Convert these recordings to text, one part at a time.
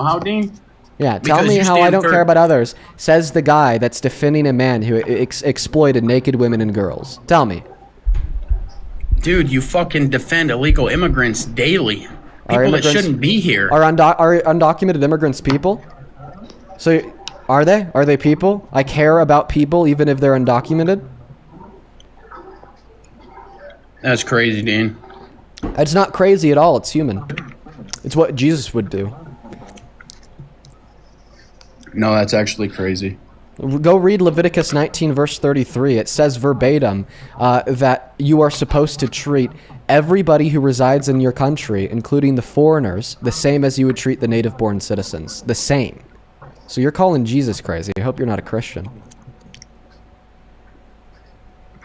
know how, Dean? Yeah, tell Because me you how I stand don't for- care about others, says the guy that's defending a man who exploited naked women and girls. Tell me. Dude, you fucking defend illegal immigrants daily. Are People that immigrants- shouldn't be here. Are undocumented immigrants people? So, are they? Are they people? I care about people even if they're undocumented? That's crazy, Dean. It's not crazy at all. It's human. It's what Jesus would do. No, that's actually crazy. Go read Leviticus 19, verse 33. It says verbatim that you are supposed to treat everybody who resides in your country, including the foreigners, the same as you would treat the native-born citizens. The same. So you're calling Jesus crazy. I hope you're not a Christian.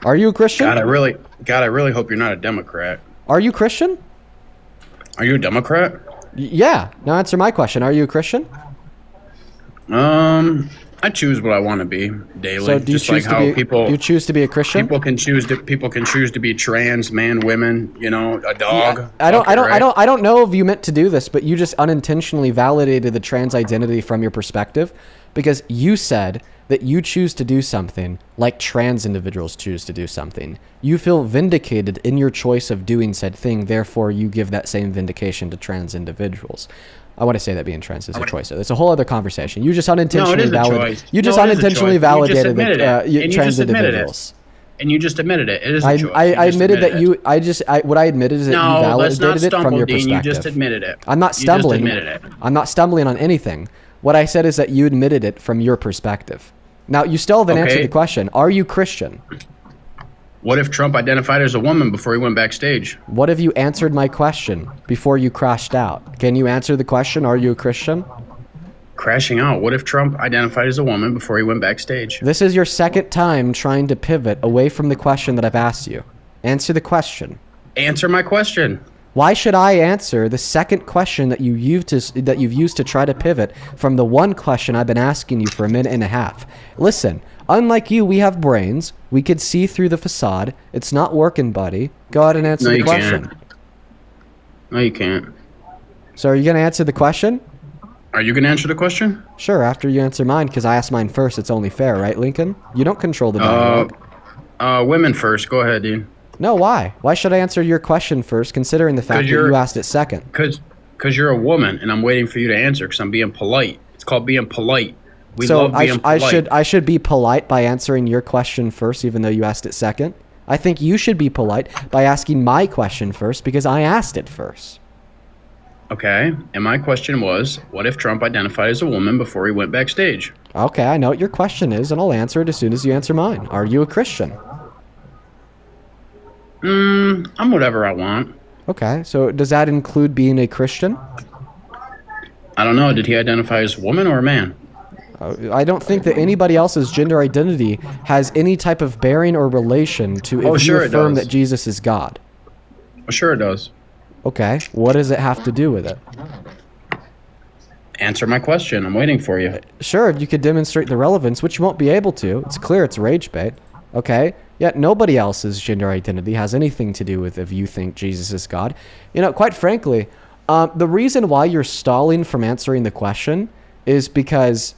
Are you a Christian? God, I really hope you're not a Democrat. Are you Christian? Are you a Democrat? Yeah. Now answer my question. Are you a Christian? I choose what I want to be daily. So do you just choose like to how be? people You choose to be a Christian? people can choose to be trans, man, women, you know, a dog. I Okay, right? don't know if you meant to do this, but you just unintentionally validated the trans identity from your perspective, because you said that you choose to do something like trans individuals choose to do something. You feel vindicated in your choice of doing said thing, therefore you give that same vindication to trans individuals. I want to say that being trans is a choice. It's a whole other conversation. You just unintentionally validated. You just unintentionally validated trans individuals. And you just admitted it. It is a choice. I admitted that you. What I admitted is that you validated it from your perspective. You just admitted it. I'm not stumbling. You just admitted it. I'm not stumbling on anything. What I said is that you admitted it from your perspective. Now you still haven't answered the question. Are you Christian? What if Trump identified as a woman before he went backstage? What if you answered my question before you crashed out? Can you answer the question? Are you a Christian? Crashing out. What if Trump identified as a woman before he went backstage? This is your second time trying to pivot away from the question that I've asked you. Answer the question. Answer my question. Why should I answer the second question that you've used to try to pivot from the one question I've been asking you for a minute and a half? Listen, unlike you, we have brains. We could see through the facade. It's not working, buddy. Go ahead and answer the question. Can't. No, you can't. So are you going to answer the question? Are you going to answer the question? Sure, after you answer mine, because I asked mine first. It's only fair, right, Lincoln? You don't control the dialogue. Women first. Go ahead, Dean. No, why? Why should I answer your question first, considering the fact that you asked it second? Because you're a woman, and I'm waiting for you to answer because I'm being polite. It's called being polite. We love being polite. I should be polite by answering your question first, even though you asked it second. I think you should be polite by asking my question first because I asked it first. Okay, and my question was, what if Trump identified as a woman before he went backstage? Okay, I know what your question is, and I'll answer it as soon as you answer mine. Are you a Christian? I'm whatever I want. Okay, so does that include being a Christian? I don't know. Did he identify as a woman or a man? I don't think that anybody else's gender identity has any type of bearing or relation to if you affirm that Jesus is God. Oh, sure it does. Okay, what does it have to do with it? Answer my question. I'm waiting for you. Sure, you could demonstrate the relevance, which you won't be able to. It's clear it's rage bait. Okay? Yet nobody else's gender identity has anything to do with if you think Jesus is God. You know, quite frankly, the reason why you're stalling from answering the question is because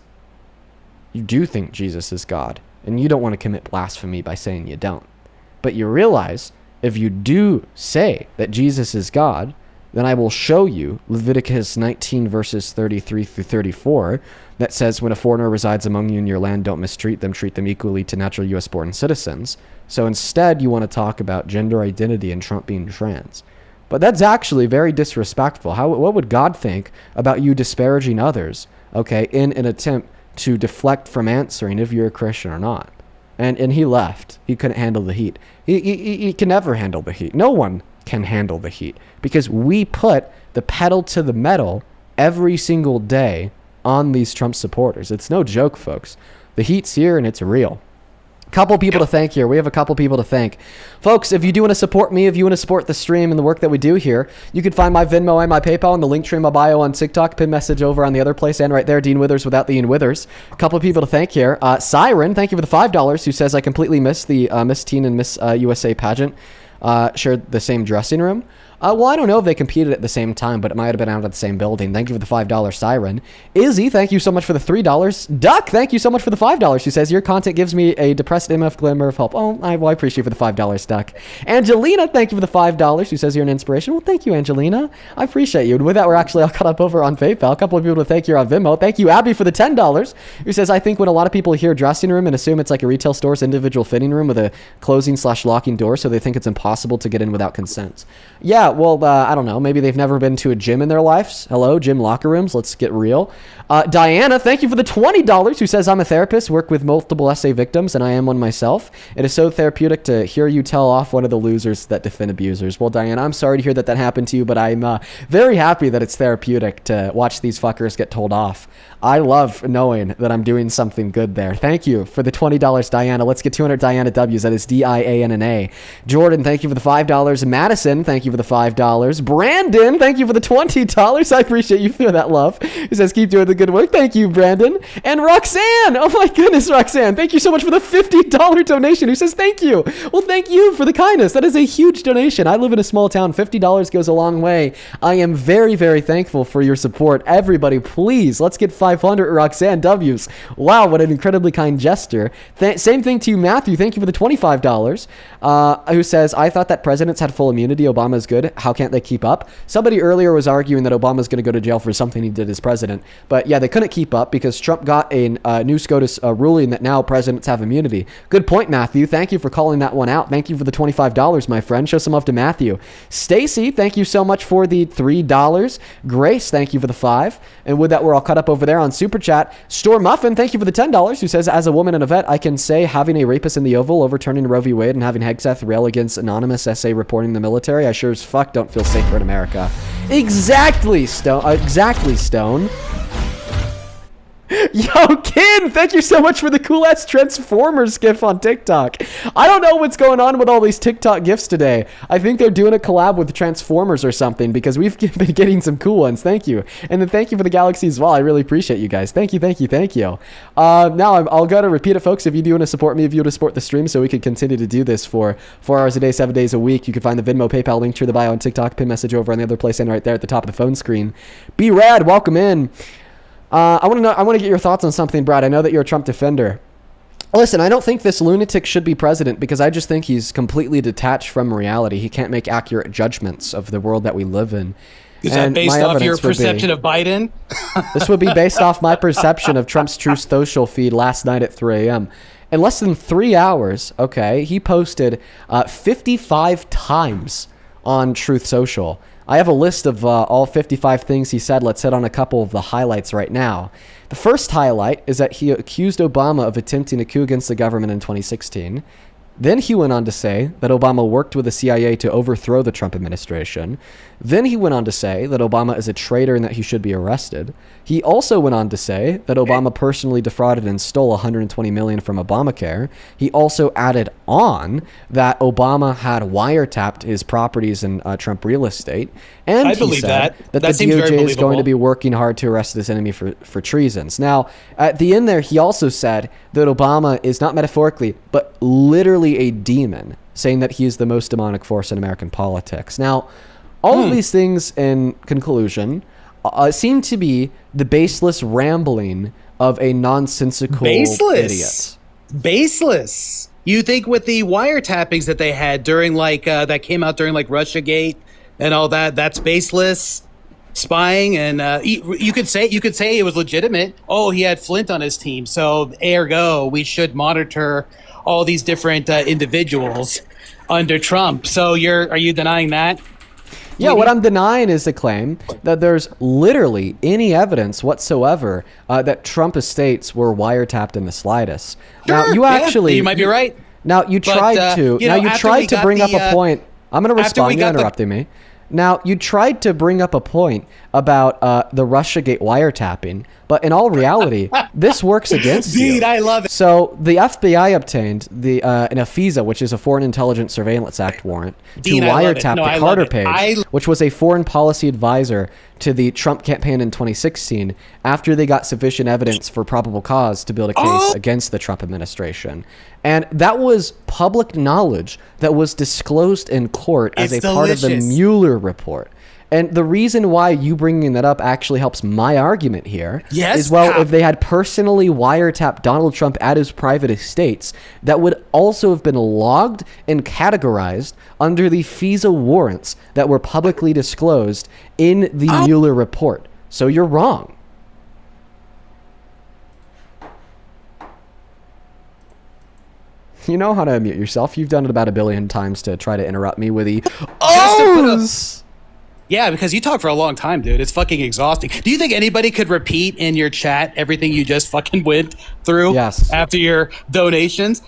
you do think Jesus is God, and you don't want to commit blasphemy by saying you don't. But you realize if you do say that Jesus is God, then I will show you Leviticus 19 verses 33 through 34 that says when a foreigner resides among you in your land, don't mistreat them, treat them equally to natural U.S. born citizens. So instead you want to talk about gender identity and Trump being trans. But that's actually very disrespectful. What would God think about you disparaging others, okay, in an attempt to deflect from answering if you're a Christian or not? And he left. He couldn't handle the heat. He can never handle the heat. No one can handle the heat because we put the pedal to the metal every single day on these Trump supporters. It's no joke, folks. The heat's here and it's real. Couple people to thank here. We have a couple people to thank. Folks, if you do want to support me, if you want to support the stream and the work that we do here, you can find my Venmo and my PayPal in the link tree in my bio on TikTok, pin message over on the other place, and right there, Dean Withers without the Ian Withers. A couple of people to thank here. Siren, thank you for the $5, who says I completely missed the Miss Teen and Miss USA pageant. Shared the same dressing room. Well, I don't know if they competed at the same time, but it might have been out of the same building. Thank you for the $5 Siren. Izzy, thank you so much for the $3. Duck, thank you so much for the $5. Who says, your content gives me a depressed MF glimmer of hope. Oh, I appreciate you for the $5, Duck. Angelina, thank you for the $5. Who says you're an inspiration. Well, thank you, Angelina. I appreciate you. And with that, we're actually all caught up over on PayPal. A couple of people to thank you on Venmo. Thank you, Abby, for the $10. Who says, I think when a lot of people hear dressing room and assume it's like a retail store's individual fitting room with a closing/locking door, so they think it's impossible to get in without consent. Yeah, well, I don't know. Maybe they've never been to a gym in their lives. Hello, gym locker rooms. Let's get real. Diana, thank you for the $20. Who says, I'm a therapist, work with multiple SA victims, and I am one myself. It is so therapeutic to hear you tell off one of the losers that defend abusers. Well, Diana, I'm sorry to hear that happened to you, but I'm very happy that it's therapeutic to watch these fuckers get told off. I love knowing that I'm doing something good there. Thank you for the $20, Diana. Let's get 200 Diana W's. That is DIANNA. Jordan, thank you for the $5. Madison, thank you for the $5. Brandon, thank you for the $20. I appreciate you for that love. He says, keep doing the good work. Thank you, Brandon. And Roxanne, oh my goodness, Roxanne, thank you so much for the $50 donation. Who says, thank you. Well, thank you for the kindness. That is a huge donation. I live in a small town. $50 goes a long way. I am very, very thankful for your support. Everybody, please, let's get 500 Roxanne W's. Wow, what an incredibly kind gesture. Same thing to you, Matthew. Thank you for the $25. Who says, I thought that presidents had full immunity. Obama's good. How can't they keep up? Somebody earlier was arguing that Obama's going to go to jail for something he did as president. But yeah, they couldn't keep up because Trump got a new SCOTUS ruling that now presidents have immunity. Good point, Matthew. Thank you for calling that one out. Thank you for the $25, my friend. Show some love to Matthew. Stacy, thank you so much for the $3. Grace, thank you for the $5. And with that, we're all caught up over there on Super Chat. Store Muffin, thank you for the $10. Who says, as a woman and a vet, I can say having a rapist in the Oval, overturning Roe v. Wade, and having Hegseth rail against anonymous essay reporting the military, I sure as fuck don't feel safer in America. Exactly, Stone. Yo, Kin, thank you so much for the cool-ass Transformers gif on TikTok. I don't know what's going on with all these TikTok gifs today. I think they're doing a collab with Transformers or something because we've been getting some cool ones. Thank you. And then thank you for the Galaxy as well. I really appreciate you guys. Thank you. Now, I'll go to repeat it, folks. If you do want to support me, if you want to support the stream so we can continue to do this for 4 hours a day, 7 days a week, you can find the Venmo, PayPal link to the bio on TikTok, pin message over on the other place and right there at the top of the phone screen. Be rad. Welcome in. I want to get your thoughts on something, Brad. I know that you're a Trump defender. Listen, I don't think this lunatic should be president because I just think he's completely detached from reality. He can't make accurate judgments of the world that we live in. Is that based off your perception of Biden? This would be based off my perception of Trump's Truth Social feed last night at 3 a.m. In less than 3 hours, okay, he posted 55 times on Truth Social. I have a list of all 55 things he said. Let's hit on a couple of the highlights right now. The first highlight is that he accused Obama of attempting a coup against the government in 2016. Then he went on to say that Obama worked with the CIA to overthrow the Trump administration. Then he went on to say that Obama is a traitor and that he should be arrested. He also went on to say that Obama personally defrauded and stole $120 million from Obamacare. He also added on that Obama had wiretapped his properties in Trump real estate. And he said that the DOJ is going to be working hard to arrest this enemy for treasons. Now, at the end there, he also said that Obama is not metaphorically, but literally a demon, saying that he is the most demonic force in American politics. Now, all of these things in conclusion seem to be the baseless rambling of a nonsensical idiot. Baseless. You think with the wiretappings that they had during that came out during like Russiagate and all that, that's baseless spying, and you could say it was legitimate. Oh, he had Flint on his team, so ergo we should monitor all these different individuals under Trump. So are you denying that? Yeah, what I'm denying is the claim that there's literally any evidence whatsoever that Trump estates were wiretapped in the slightest. Sure, now, you might be right. Now, you tried to bring up a point. I'm going to respond. You're interrupting me. Now, you tried to bring up a point about the Russiagate wiretapping, but in all reality, this works against you. Dude, I love it. So the FBI obtained an FISA, which is a Foreign Intelligence Surveillance Act warrant, to wiretap the Carter page, which was a foreign policy advisor to the Trump campaign in 2016 after they got sufficient evidence for probable cause to build a case against the Trump administration. And that was public knowledge that was disclosed in court as a part of the Mueller report. And the reason why you bringing that up actually helps my argument here is, well, if they had personally wiretapped Donald Trump at his private estates, that would also have been logged and categorized under the FISA warrants that were publicly disclosed in the Mueller report. So you're wrong. You know how to unmute yourself. You've done it about 1 billion times to try to interrupt me with the ohs. Yeah, because you talk for a long time, dude. It's fucking exhausting. Do you think anybody could repeat in your chat everything you just fucking went through after your donations?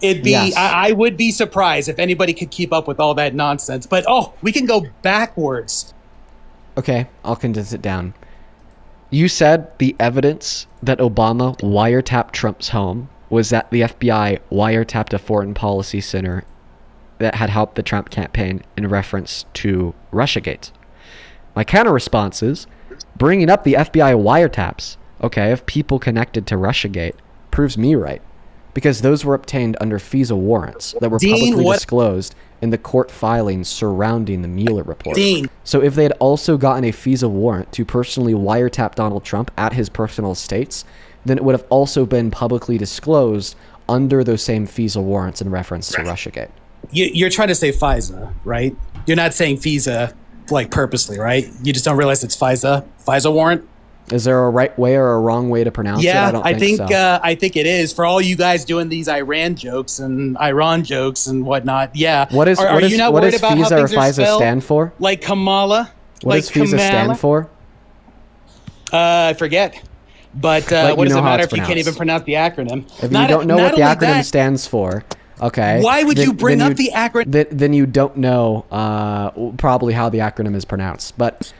It'd be, I would be surprised if anybody could keep up with all that nonsense. But, we can go backwards. Okay, I'll condense it down. You said the evidence that Obama wiretapped Trump's home was that the FBI wiretapped a foreign policy center that had helped the Trump campaign in reference to Russiagate. My counter response is, bringing up the FBI wiretaps, of people connected to Russiagate, proves me right. Because those were obtained under FISA warrants that were publicly disclosed in the court filings surrounding the Mueller report. So if they had also gotten a FISA warrant to personally wiretap Donald Trump at his personal estates, then it would have also been publicly disclosed under those same FISA warrants in reference to Russiagate. You're trying to say FISA, right? You're not saying FISA like purposely, right? You just don't realize it's FISA warrant. Is there a right way or a wrong way to pronounce it? I think so. I think it is. For all you guys doing these Iran jokes and whatnot. Yeah. What does FISA or FISA stand for? Like Kamala. What does FISA stand for? I forget. But what does it matter if you can't even pronounce the acronym? If you don't know what the acronym stands for, why would you bring up the acronym? Then you don't know probably how the acronym is pronounced. But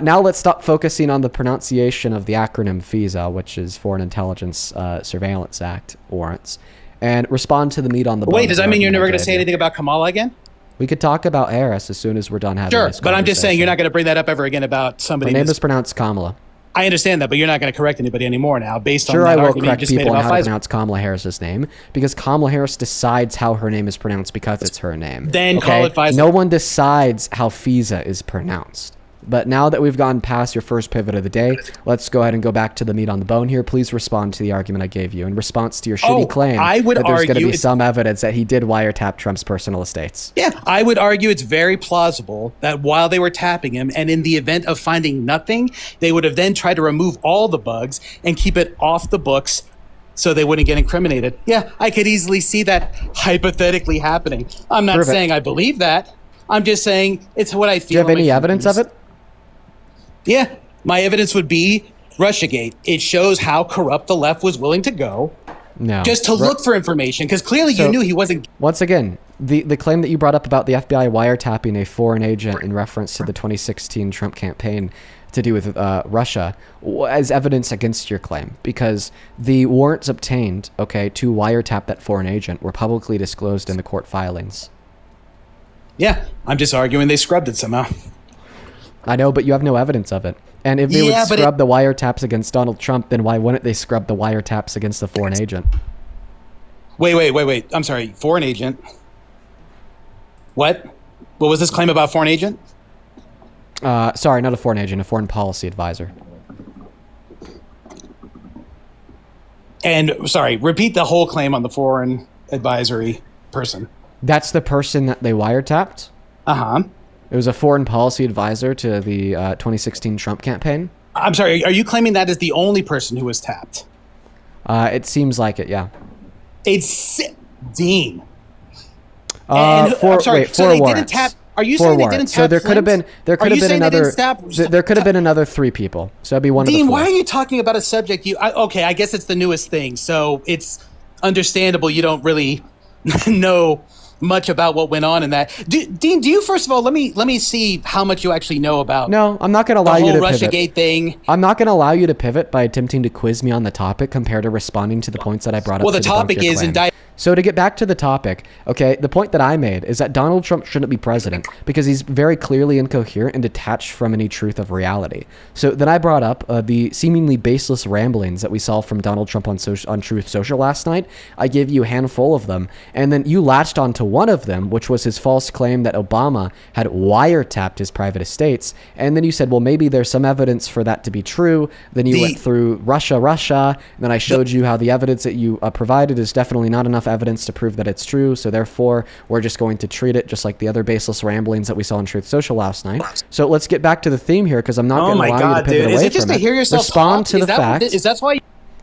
now let's stop focusing on the pronunciation of the acronym FISA, which is Foreign Intelligence Surveillance Act warrants, and respond to the meat on the bone. Wait, does that mean you're never going to say anything about Kamala again? We could talk about Harris as soon as we're done having this conversation. But I'm just saying you're not going to bring that up ever again about somebody. Her name is pronounced Kamala. I understand that, but you're not going to correct anybody anymore now based on that I will argument correct you just made people on about how to Pfizer. pronounce Kamala Harris's name, because Kamala Harris decides how her name is pronounced because it's her name. Then call it Pfizer. No one decides how FISA is pronounced. But now that we've gone past your first pivot of the day, let's go ahead and go back to the meat on the bone here. Please respond to the argument I gave you in response to your shitty claim that there's going to be some evidence that he did wiretap Trump's personal estates. Yeah, I would argue it's very plausible that while they were tapping him, and in the event of finding nothing, they would have then tried to remove all the bugs and keep it off the books so they wouldn't get incriminated. Yeah, I could easily see that hypothetically happening. I'm not saying I believe that. I'm just saying it's what I feel. Do you have any evidence of it? Yeah, my evidence would be Russiagate. It shows how corrupt the left was willing to go just to look for information, because clearly you knew he wasn't. Once again, the claim that you brought up about the FBI wiretapping a foreign agent in reference to the 2016 Trump campaign to do with Russia as evidence against your claim, because the warrants obtained, to wiretap that foreign agent were publicly disclosed in the court filings. Yeah, I'm just arguing they scrubbed it somehow. I know, but you have no evidence of it. And if they would scrub the wiretaps against Donald Trump, then why wouldn't they scrub the wiretaps against the foreign agent? Wait. I'm sorry. Foreign agent? What? What was this claim about foreign agent? Sorry, not a foreign agent, a foreign policy advisor. And, sorry, repeat the whole claim on the foreign advisory person. That's the person that they wiretapped? Uh-huh. It was a foreign policy advisor to the 2016 Trump campaign. I'm sorry, are you claiming that is the only person who was tapped? It seems like it, yeah. It's Dean. I'm sorry, so they didn't tap. Are you saying they didn't tap? So there could have been another 3 people. So that'd be one of the 4. Dean, why are you talking about a subject I guess it's the newest thing. So it's understandable you don't really know much about what went on in that. Dean, do you first of all let me see how much you actually know about? No, I'm not going to allow you to pivot. The whole Russiagate thing. I'm not going to allow you to pivot by attempting to quiz me on the topic compared to responding to the points that I brought up. Well, the topic is So to get back to the topic, okay, the point that I made is that Donald Trump shouldn't be president because he's very clearly incoherent and detached from any truth of reality. So then I brought up the seemingly baseless ramblings that we saw from Donald Trump on Truth Social last night. I gave you a handful of them, and then you latched onto one of them, which was his false claim that Obama had wiretapped his private estates. And then you said, well, maybe there's some evidence for that to be true. Then you went through Russia, and then I showed you how the evidence that you provided is definitely not enough evidence to prove that it's true. So therefore, we're just going to treat it just like the other baseless ramblings that we saw on Truth Social last night. So let's get back to the theme here, because I'm not going to allow you to pivot away from it. Is it just to hear yourself Respond talk? to the fact. Is that why?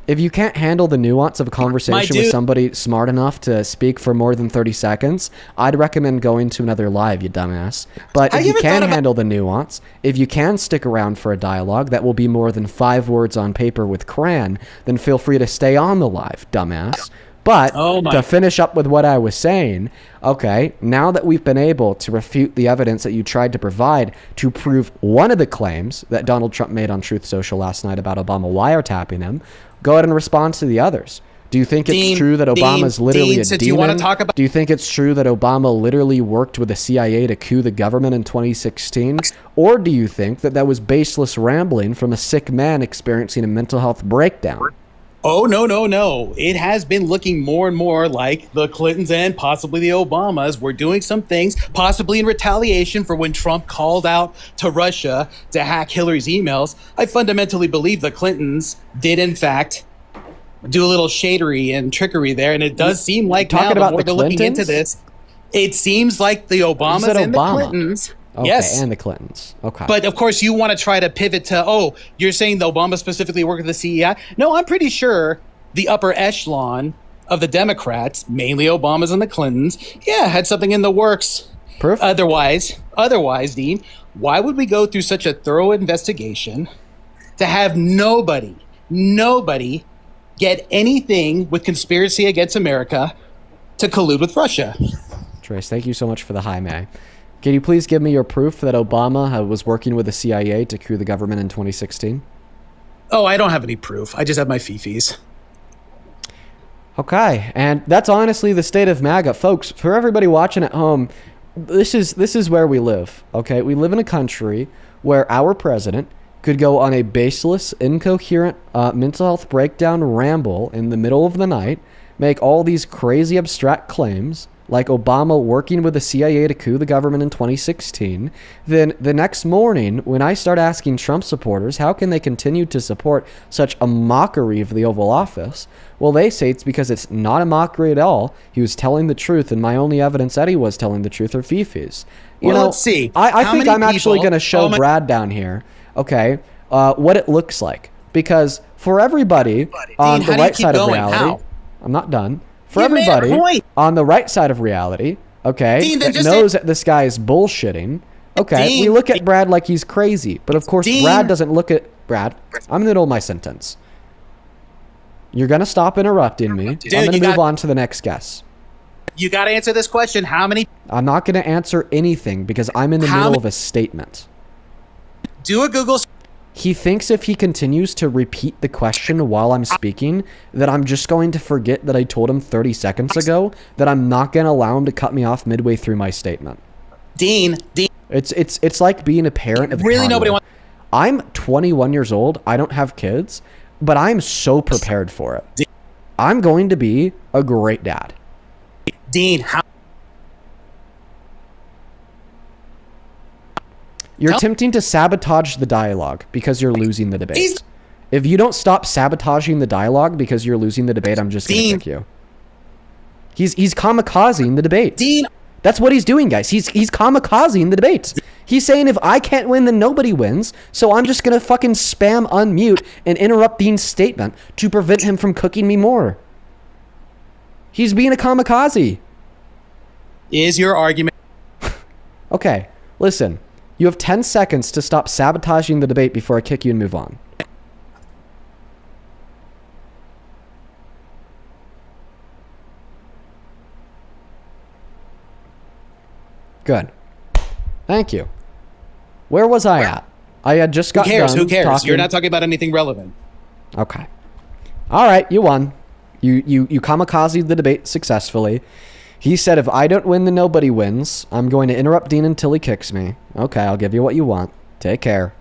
If you can't handle the nuance of a conversation with somebody smart enough to speak for more than 30 seconds, I'd recommend going to another live, you dumbass. But if you can handle the nuance, if you can stick around for a dialogue that will be more than 5 words on paper with crayon, then feel free to stay on the live, dumbass. But to finish up with what I was saying, okay, now that we've been able to refute the evidence that you tried to provide to prove one of the claims that Donald Trump made on Truth Social last night about Obama wiretapping him, go ahead and respond to the others. Do you think it's true that Obama's literally a demon? Do you think it's true that Obama literally worked with the CIA to coup the government in 2016? Or do you think that was baseless rambling from a sick man experiencing a mental health breakdown? Oh, no. It has been looking more and more like the Clintons and possibly the Obamas were doing some things, possibly in retaliation for when Trump called out to Russia to hack Hillary's emails. I fundamentally believe the Clintons did, in fact, do a little shadery and trickery there. And it does seem like now, the more they're looking into this, it seems like the Obamas and the Clintons. Okay, yes. And the Clintons. Okay. But of course, you want to try to pivot to, you're saying the Obama specifically worked with the CIA? No, I'm pretty sure the upper echelon of the Democrats, mainly Obamas and the Clintons, had something in the works. Proof? Otherwise, Dean, why would we go through such a thorough investigation to have nobody get anything with conspiracy against America to collude with Russia? Trace, thank you so much for the hi, May. Can you please give me your proof that Obama was working with the CIA to coup the government in 2016? Oh, I don't have any proof. I just have my fifis. Okay, and that's honestly the state of MAGA. Folks, for everybody watching at home, this is where we live, okay? We live in a country where our president could go on a baseless, incoherent mental health breakdown ramble in the middle of the night, make all these crazy abstract claims, like Obama working with the CIA to coup the government in 2016, then the next morning, when I start asking Trump supporters how can they continue to support such a mockery of the Oval Office, well, they say it's because it's not a mockery at all. He was telling the truth, and my only evidence that he was telling the truth are fifis. Let's see. I think I'm actually going to show Brad down here, okay, what it looks like. Because for everybody on the right side of reality, I'm not done. For everybody on the right side of reality, okay, Dean, that knows that this guy is bullshitting, okay, Dean, we look at Brad like he's crazy. But of course, Dean, Brad doesn't look at... Brad, I'm in the middle of my sentence. You're going to stop interrupting me. Dude, I'm going to move on to the next guess. You got to answer this question. How many... I'm not going to answer anything because I'm in the middle of a statement. Do a Google... He thinks if he continues to repeat the question while I'm speaking, that I'm just going to forget that I told him 30 seconds ago that I'm not going to allow him to cut me off midway through my statement. Dean. It's like being a parent of really nobody wants... I'm 21 years old. I don't have kids, but I'm so prepared for it. Dean. I'm going to be a great dad. Dean, how... You're attempting to sabotage the dialogue because you're losing the debate. If you don't stop sabotaging the dialogue because you're losing the debate, I'm just going to kick you. He's kamikazing the debate. Dean. That's what he's doing, guys. He's kamikazing the debate. He's saying if I can't win, then nobody wins. So I'm just going to fucking spam unmute and interrupt Dean's statement to prevent him from cooking me more. He's being a kamikaze. Is your argument... Okay, listen. You have 10 seconds to stop sabotaging the debate before I kick you and move on. Good. Thank you. Where was I at? I had just got done Who cares? talking. You're not talking about anything relevant. Okay. All right, you won. You kamikazed the debate successfully. He said, if I don't win, then nobody wins. I'm going to interrupt Dean until he kicks me. Okay, I'll give you what you want. Take care.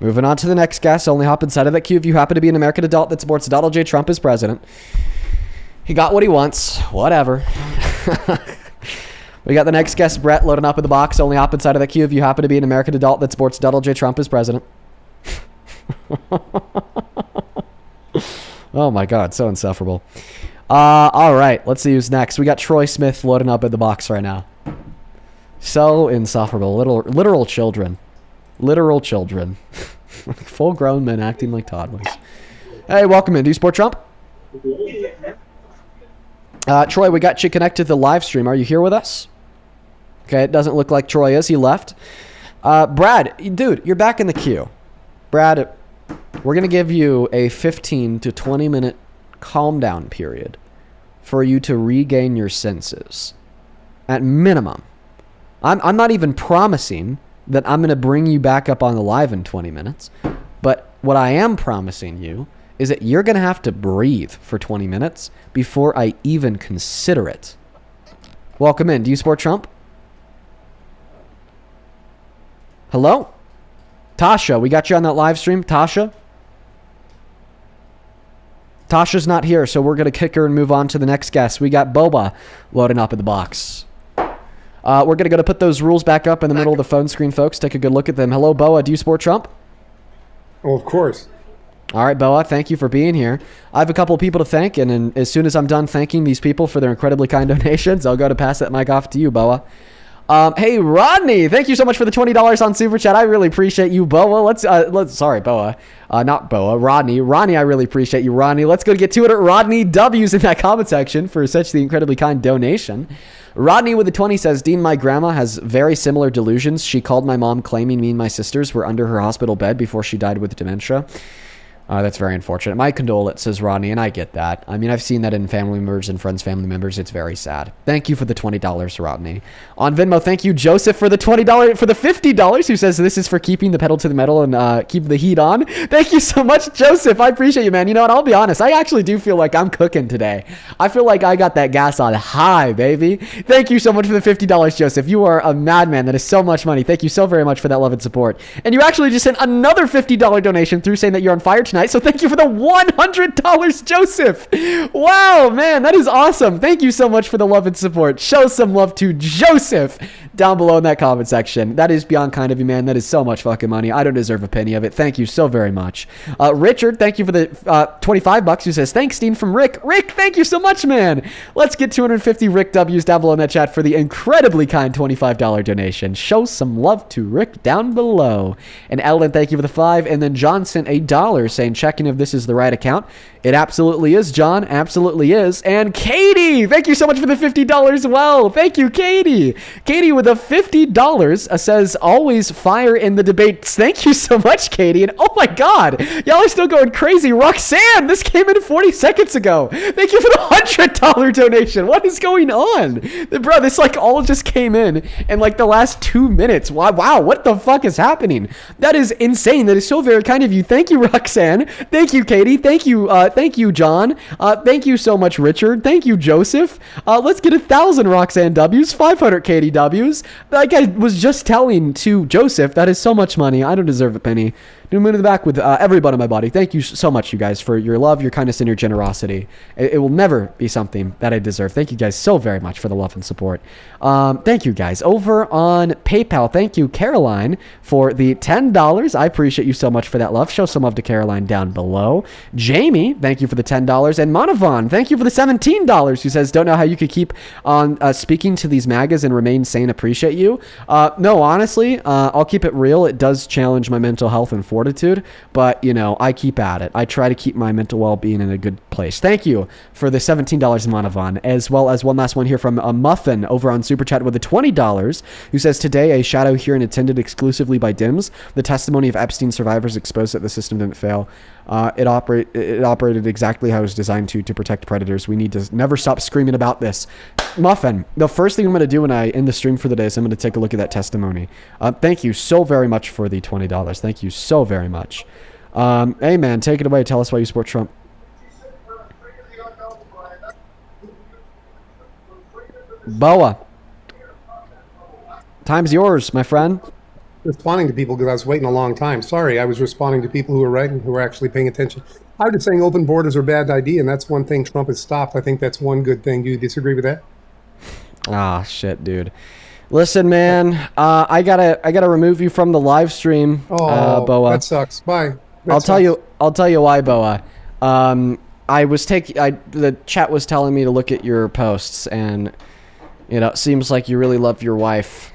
Moving on to the next guest. Only hop inside of that queue if you happen to be an American adult that supports Donald J. Trump as president. He got what he wants. Whatever. We got the next guest, Brett, loading up in the box. Only hop inside of that queue if you happen to be an American adult that supports Donald J. Trump as president. Oh my God, so insufferable. All right, let's see who's next. We got Troy Smith loading up in the box right now. So insufferable. Literal children. Literal children. Full-grown men acting like toddlers. Hey, welcome in. Do you support Trump? Troy, we got you connected to the live stream. Are you here with us? Okay, it doesn't look like Troy is. He left. Brad, dude, you're back in the queue. Brad, we're going to give you a 15 to 20 minute calm down period for you to regain your senses. At minimum. I'm not even promising that I'm going to bring you back up on the live in 20 minutes. But what I am promising you is that you're going to have to breathe for 20 minutes before I even consider it. Welcome in. Do you support Trump? Hello? Tasha, we got you on that live stream. Tasha? Tasha's not here, so we're going to kick her and move on to the next guest. We got Boba loading up in the box. We're going to go to put those rules back up in the middle of the phone screen, folks. Take a good look at them. Hello, Boa. Do you support Trump? Oh, of course. All right, Boa, thank you for being here. I have a couple of people to thank, and as soon as I'm done thanking these people for their incredibly kind donations, I'll go to pass that mic off to you, Boa. Hey, Rodney, thank you so much for the $20 on Super Chat. I really appreciate you, Boa. Sorry, Boa. Not Boa, Rodney. Ronnie, I really appreciate you, Ronnie. Let's go get to it at Rodney W's in that comment section for such the incredibly kind donation. Rodney with the 20 says, Dean, my grandma has very similar delusions. She called my mom claiming me and my sisters were under her hospital bed before she died with dementia. That's very unfortunate. My condolences, Rodney, and I get that. I mean, I've seen that in family members and friends' family members. It's very sad. Thank you for the $20, Rodney. On Venmo, thank you, Joseph, for the $20, for the $50, who says this is for keeping the pedal to the metal and keep the heat on. Thank you so much, Joseph. I appreciate you, man. You know what? I'll be honest. I actually do feel like I'm cooking today. I feel like I got that gas on high, baby. Thank you so much for the $50, Joseph. You are a madman. That is so much money. Thank you so very much for that love and support. And you actually just sent another $50 donation through saying that you're on fire tonight. So thank you for the $100, Joseph. Wow, man, that is awesome. Thank you so much for the love and support. Show some love to Joseph down below in that comment section. That is beyond kind of you, man. That is so much fucking money. I don't deserve a penny of it. Thank you so very much. Richard, thank you for the $25 who says, thanks, Dean, from Rick. Rick, thank you so much, man. Let's get 250 Rick W's down below in that chat for the incredibly kind $25 donation. Show some love to Rick down below. And Ellen, thank you for the 5. And then John sent $1 saying, checking if this is the right account. It absolutely is, John. Absolutely is. And Katie, thank you so much for the $50 as well. Thank you, Katie. Katie with the $50 says, always fire in the debates. Thank you so much, Katie. And oh my God, y'all are still going crazy. Roxanne, this came in 40 seconds ago. Thank you for the $100 donation. What is going on? Bro, this like all just came in like the last 2 minutes. Wow, what the fuck is happening? That is insane. That is so very kind of you. Thank you, Roxanne. Thank you, Katie. Thank you, John. Thank you so much, Richard. Thank you, Joseph. Let's get 1,000 Roxanne W's, 500 Katie W's. Like I was just telling to Joseph, that is so much money. I don't deserve a penny. Do a moon in the back with every bone in my body. Thank you so much, you guys, for your love, your kindness, and your generosity. It will never be something that I deserve. Thank you guys so very much for the love and support. Thank you guys. Over on PayPal, thank you, Caroline, for the $10. I appreciate you so much for that love. Show some love to Caroline down below. Jamie, thank you for the $10. And Monavon, thank you for the $17, who says, don't know how you could keep on speaking to these MAGAs and remain sane. Appreciate you. No, honestly, I'll keep it real. It does challenge my mental health and fortitude, but you know, I keep at it. I try to keep my mental well-being in a good place. Thank you for the $17, Monavon, as well as one last one here from a Muffin over on Super Chat with the $20, who says, today a shadow hearing attended exclusively by DIMS. The testimony of Epstein survivors exposed that the system didn't fail. It operated exactly how it was designed to protect predators. We need to never stop screaming about this. Muffin, the first thing I'm going to do when I end the stream for the day is I'm going to take a look at that testimony. Thank you so very much for the $20. Thank you so very much. Hey man, take it away. Tell us why you support Trump. Boa. Time's yours, my friend. Responding to people because I was waiting a long time. Sorry, I was responding to people who were writing, who were actually paying attention. I was just saying open borders are a bad idea, and that's one thing Trump has stopped. I think that's one good thing. Do you disagree with that? Ah, shit, dude. Listen, man, I gotta remove you from the live stream, Oh, Boa. that sucks. Bye. I'll tell you why, Boa. The chat was telling me to look at your posts, and it seems like you really love your wife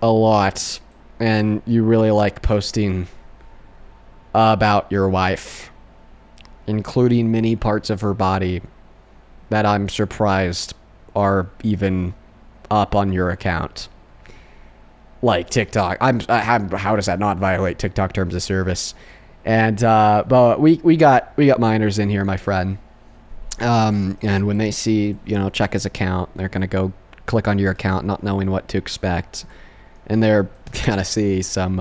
a lot, and you really like posting about your wife, including many parts of her body that I'm surprised are even up on your account, like TikTok. How does that not violate TikTok terms of service? And but we got minors in here, my friend. And when they see check his account, they're gonna go click on your account, not knowing what to expect, and they're gonna see some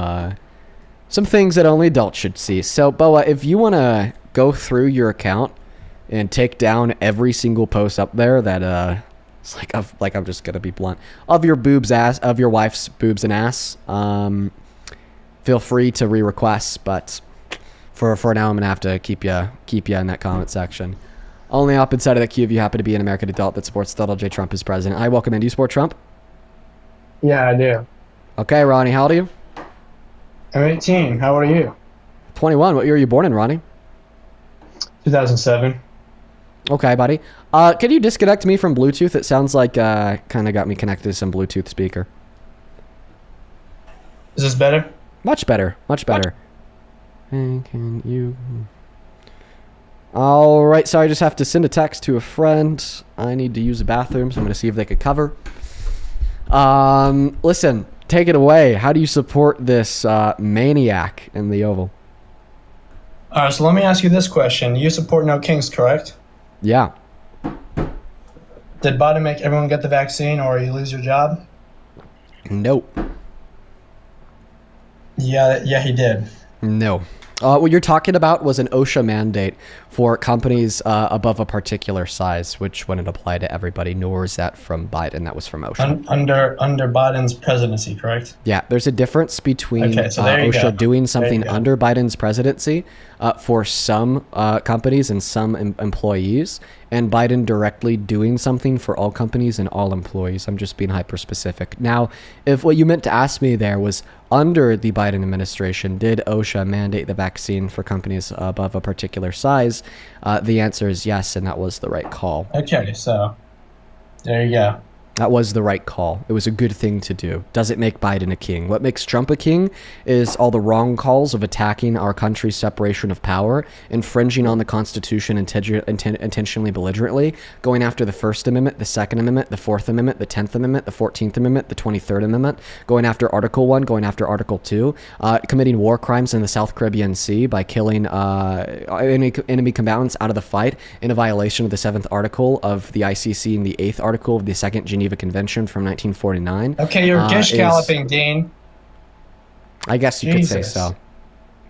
things that only adults should see. So Boa, if you wanna go through your account and take down every single post up there that it's like I'm just gonna be blunt, of your wife's boobs and ass, feel free to re-request, but for now I'm gonna have to keep you in that comment section. Only up inside of that queue if you happen to be an American adult that supports Donald J. Trump as president. I welcome in. Do you support Trump? Yeah, I do. Okay, Ronnie, how old are you? I'm 18. How old are you? 21. What year were you born in, Ronnie? 2007. Okay, buddy. Can you disconnect me from Bluetooth? It sounds like kind of got me connected to some Bluetooth speaker. Is this better? Much better. Much better. And can you... All right, so I just have to send a text to a friend. I need to use the bathroom, so I'm going to see if they could cover. Listen, take it away. How do you support this maniac in the Oval? All right, so let me ask you this question. You support no kings, correct? Yeah. Did Biden make everyone get the vaccine or you lose your job? Nope. Yeah, he did. No. What you're talking about was an OSHA mandate for companies above a particular size, which wouldn't apply to everybody, nor is that from Biden. That was from OSHA. Under Biden's presidency, correct? Yeah, there's a difference between OSHA doing something under Biden's presidency for some companies and some employees, and Biden directly doing something for all companies and all employees. I'm just being hyper-specific. Now, if what you meant to ask me there was under the Biden administration, did OSHA mandate the vaccine for companies above a particular size? The answer is yes, and that was the right call. Okay, so there you go. That was the right call. It was a good thing to do. Does it make Biden a king? What makes Trump a king is all the wrong calls of attacking our country's separation of power, infringing on the Constitution intentionally belligerently, going after the First Amendment, the Second Amendment, the Fourth Amendment, the 10th Amendment, the 14th Amendment, the 23rd Amendment, going after Article 1, going after Article 2, committing war crimes in the South Caribbean Sea by killing enemy combatants out of the fight in a violation of the 7th Article of the ICC and the 8th Article of the Second Geneva Convention from 1949. Okay, you're gish galloping, Dean. I guess you could say so.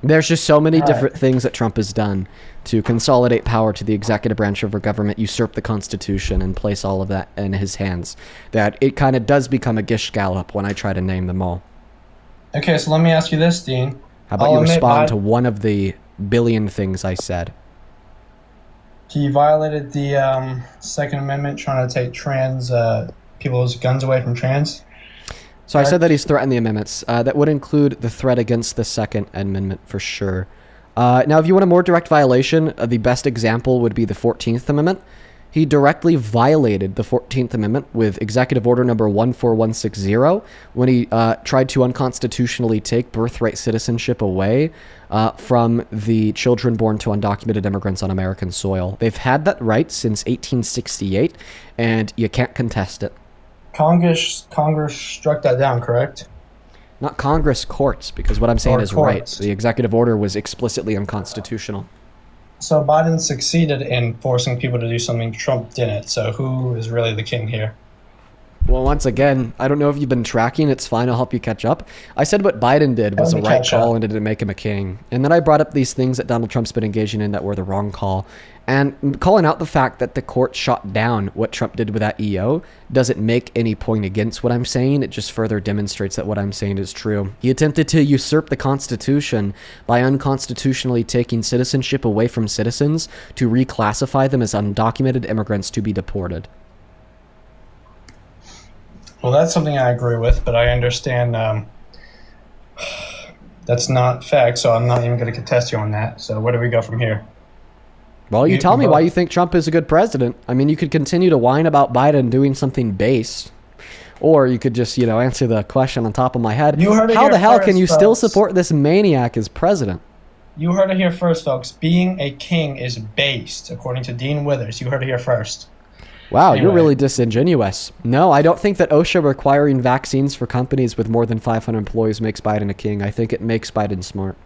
There's just so many different things that Trump has done to consolidate power to the executive branch of our government, usurp the Constitution, and place all of that in his hands, that it kind of does become a gish gallop when I try to name them all. Okay, so let me ask you this, Dean. How about you respond to one of the billion things I said? He violated the Second Amendment, trying to take trans people's guns away from trans. So I said that he's threatened the amendments. That would include the threat against the Second Amendment for sure. Now, if you want a more direct violation, the best example would be the 14th Amendment. He directly violated the 14th Amendment with Executive Order number 14160 when he tried to unconstitutionally take birthright citizenship away from the children born to undocumented immigrants on American soil. They've had that right since 1868, and you can't contest it. Congress struck that down, correct? Not Congress, courts, because what I'm saying is right. Courts. The executive order was explicitly unconstitutional. So Biden succeeded in forcing people to do something Trump didn't. So who is really the king here? Well, once again, I don't know if you've been tracking. It's fine. I'll help you catch up. I said what Biden did was the right call and it didn't make him a king. And then I brought up these things that Donald Trump's been engaging in that were the wrong call. And calling out the fact that the court shot down what Trump did with that EO doesn't make any point against what I'm saying. It just further demonstrates that what I'm saying is true. He attempted to usurp the Constitution by unconstitutionally taking citizenship away from citizens to reclassify them as undocumented immigrants to be deported. Well, that's something I agree with, but I understand that's not fact, so I'm not even going to contest you on that. So where do we go from here? Well, you tell me why you think Trump is a good president. I mean, you could continue to whine about Biden doing something base, or you could just, answer the question on top of my head. How the hell can you still support this maniac as president? You heard it here first, folks. Being a king is based, according to Dean Withers. You heard it here first. Wow, anyway. You're really disingenuous. No, I don't think that OSHA requiring vaccines for companies with more than 500 employees makes Biden a king. I think it makes Biden smart.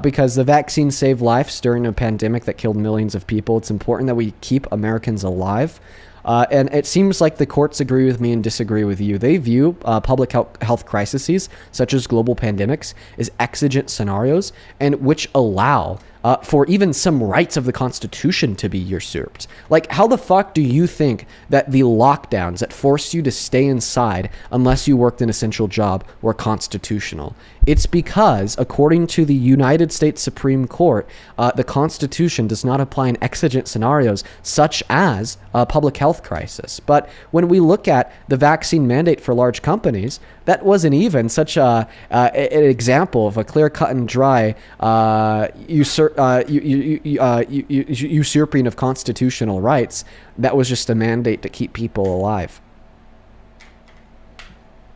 Because the vaccine saved lives during a pandemic that killed millions of people. It's important that we keep Americans alive. And it seems like the courts agree with me and disagree with you. They view public health crises, such as global pandemics, as exigent scenarios, and which allow for even some rights of the Constitution to be usurped. Like, how the fuck do you think that the lockdowns that forced you to stay inside unless you worked an essential job were constitutional? It's because, according to the United States Supreme Court, the Constitution does not apply in exigent scenarios such as a public health crisis. But when we look at the vaccine mandate for large companies, that wasn't even such an example of a clear cut and dry usurping of constitutional rights. That was just a mandate to keep people alive.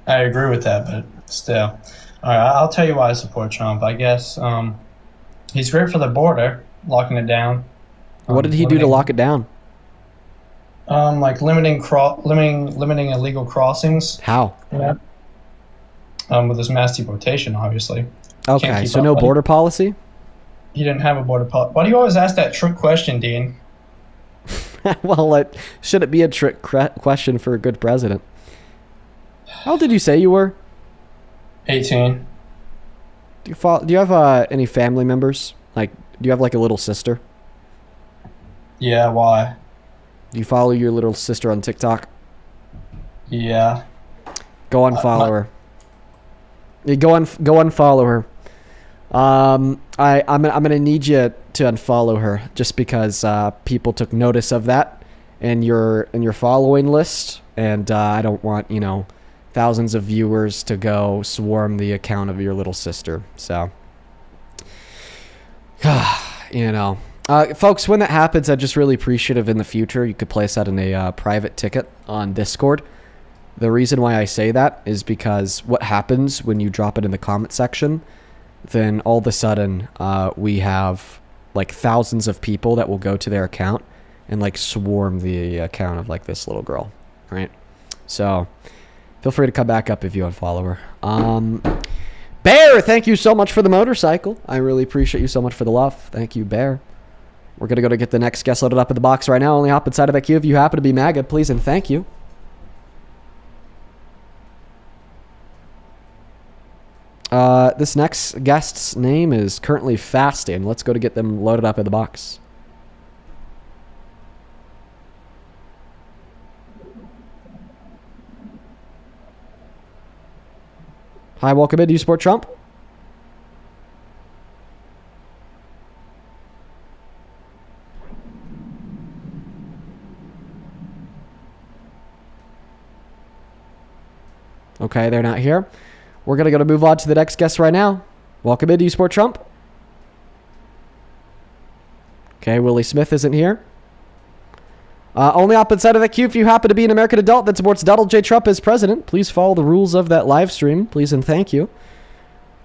I agree with that, but still. All right, I'll tell you why I support Trump. I guess he's great for the border, locking it down. What did he do to lock it down? Like limiting illegal crossings. How? Yeah. With this mass deportation, obviously. Okay, so no border policy? He didn't have a border policy. Why do you always ask that trick question, Dean? Well, should it be a trick question for a good president? How old did you say you were? 18. Do you have any family members? Like, do you have like a little sister? Yeah, why? Do you follow your little sister on TikTok? Yeah. Go unfollow her. Yeah, go unfollow her. I'm gonna need you to unfollow her just because people took notice of that in your following list, and I don't want thousands of viewers to go swarm the account of your little sister. So, folks, when that happens, I'd just really appreciate if in the future you could place that in a private ticket on Discord. The reason why I say that is because what happens when you drop it in the comment section, then all of a sudden we have like thousands of people that will go to their account and like swarm the account of like this little girl, right? So feel free to come back up if you unfollow her. Bear, thank you so much for the motorcycle. I really appreciate you so much for the love. Thank you, Bear. We're going to go to get the next guest loaded up in the box right now. Only hop inside of that queue if you happen to be MAGA, please and thank you. This next guest's name is currently fasting. Let's go to get them loaded up in the box. Hi, welcome in. Do you support Trump? Okay, they're not here. We're going to move on to the next guest right now. Welcome in. Do you support Trump? Okay, Willie Smith isn't here. Only up inside of the queue if you happen to be an American adult that supports Donald J. Trump as president. Please follow the rules of that live stream. Please and thank you.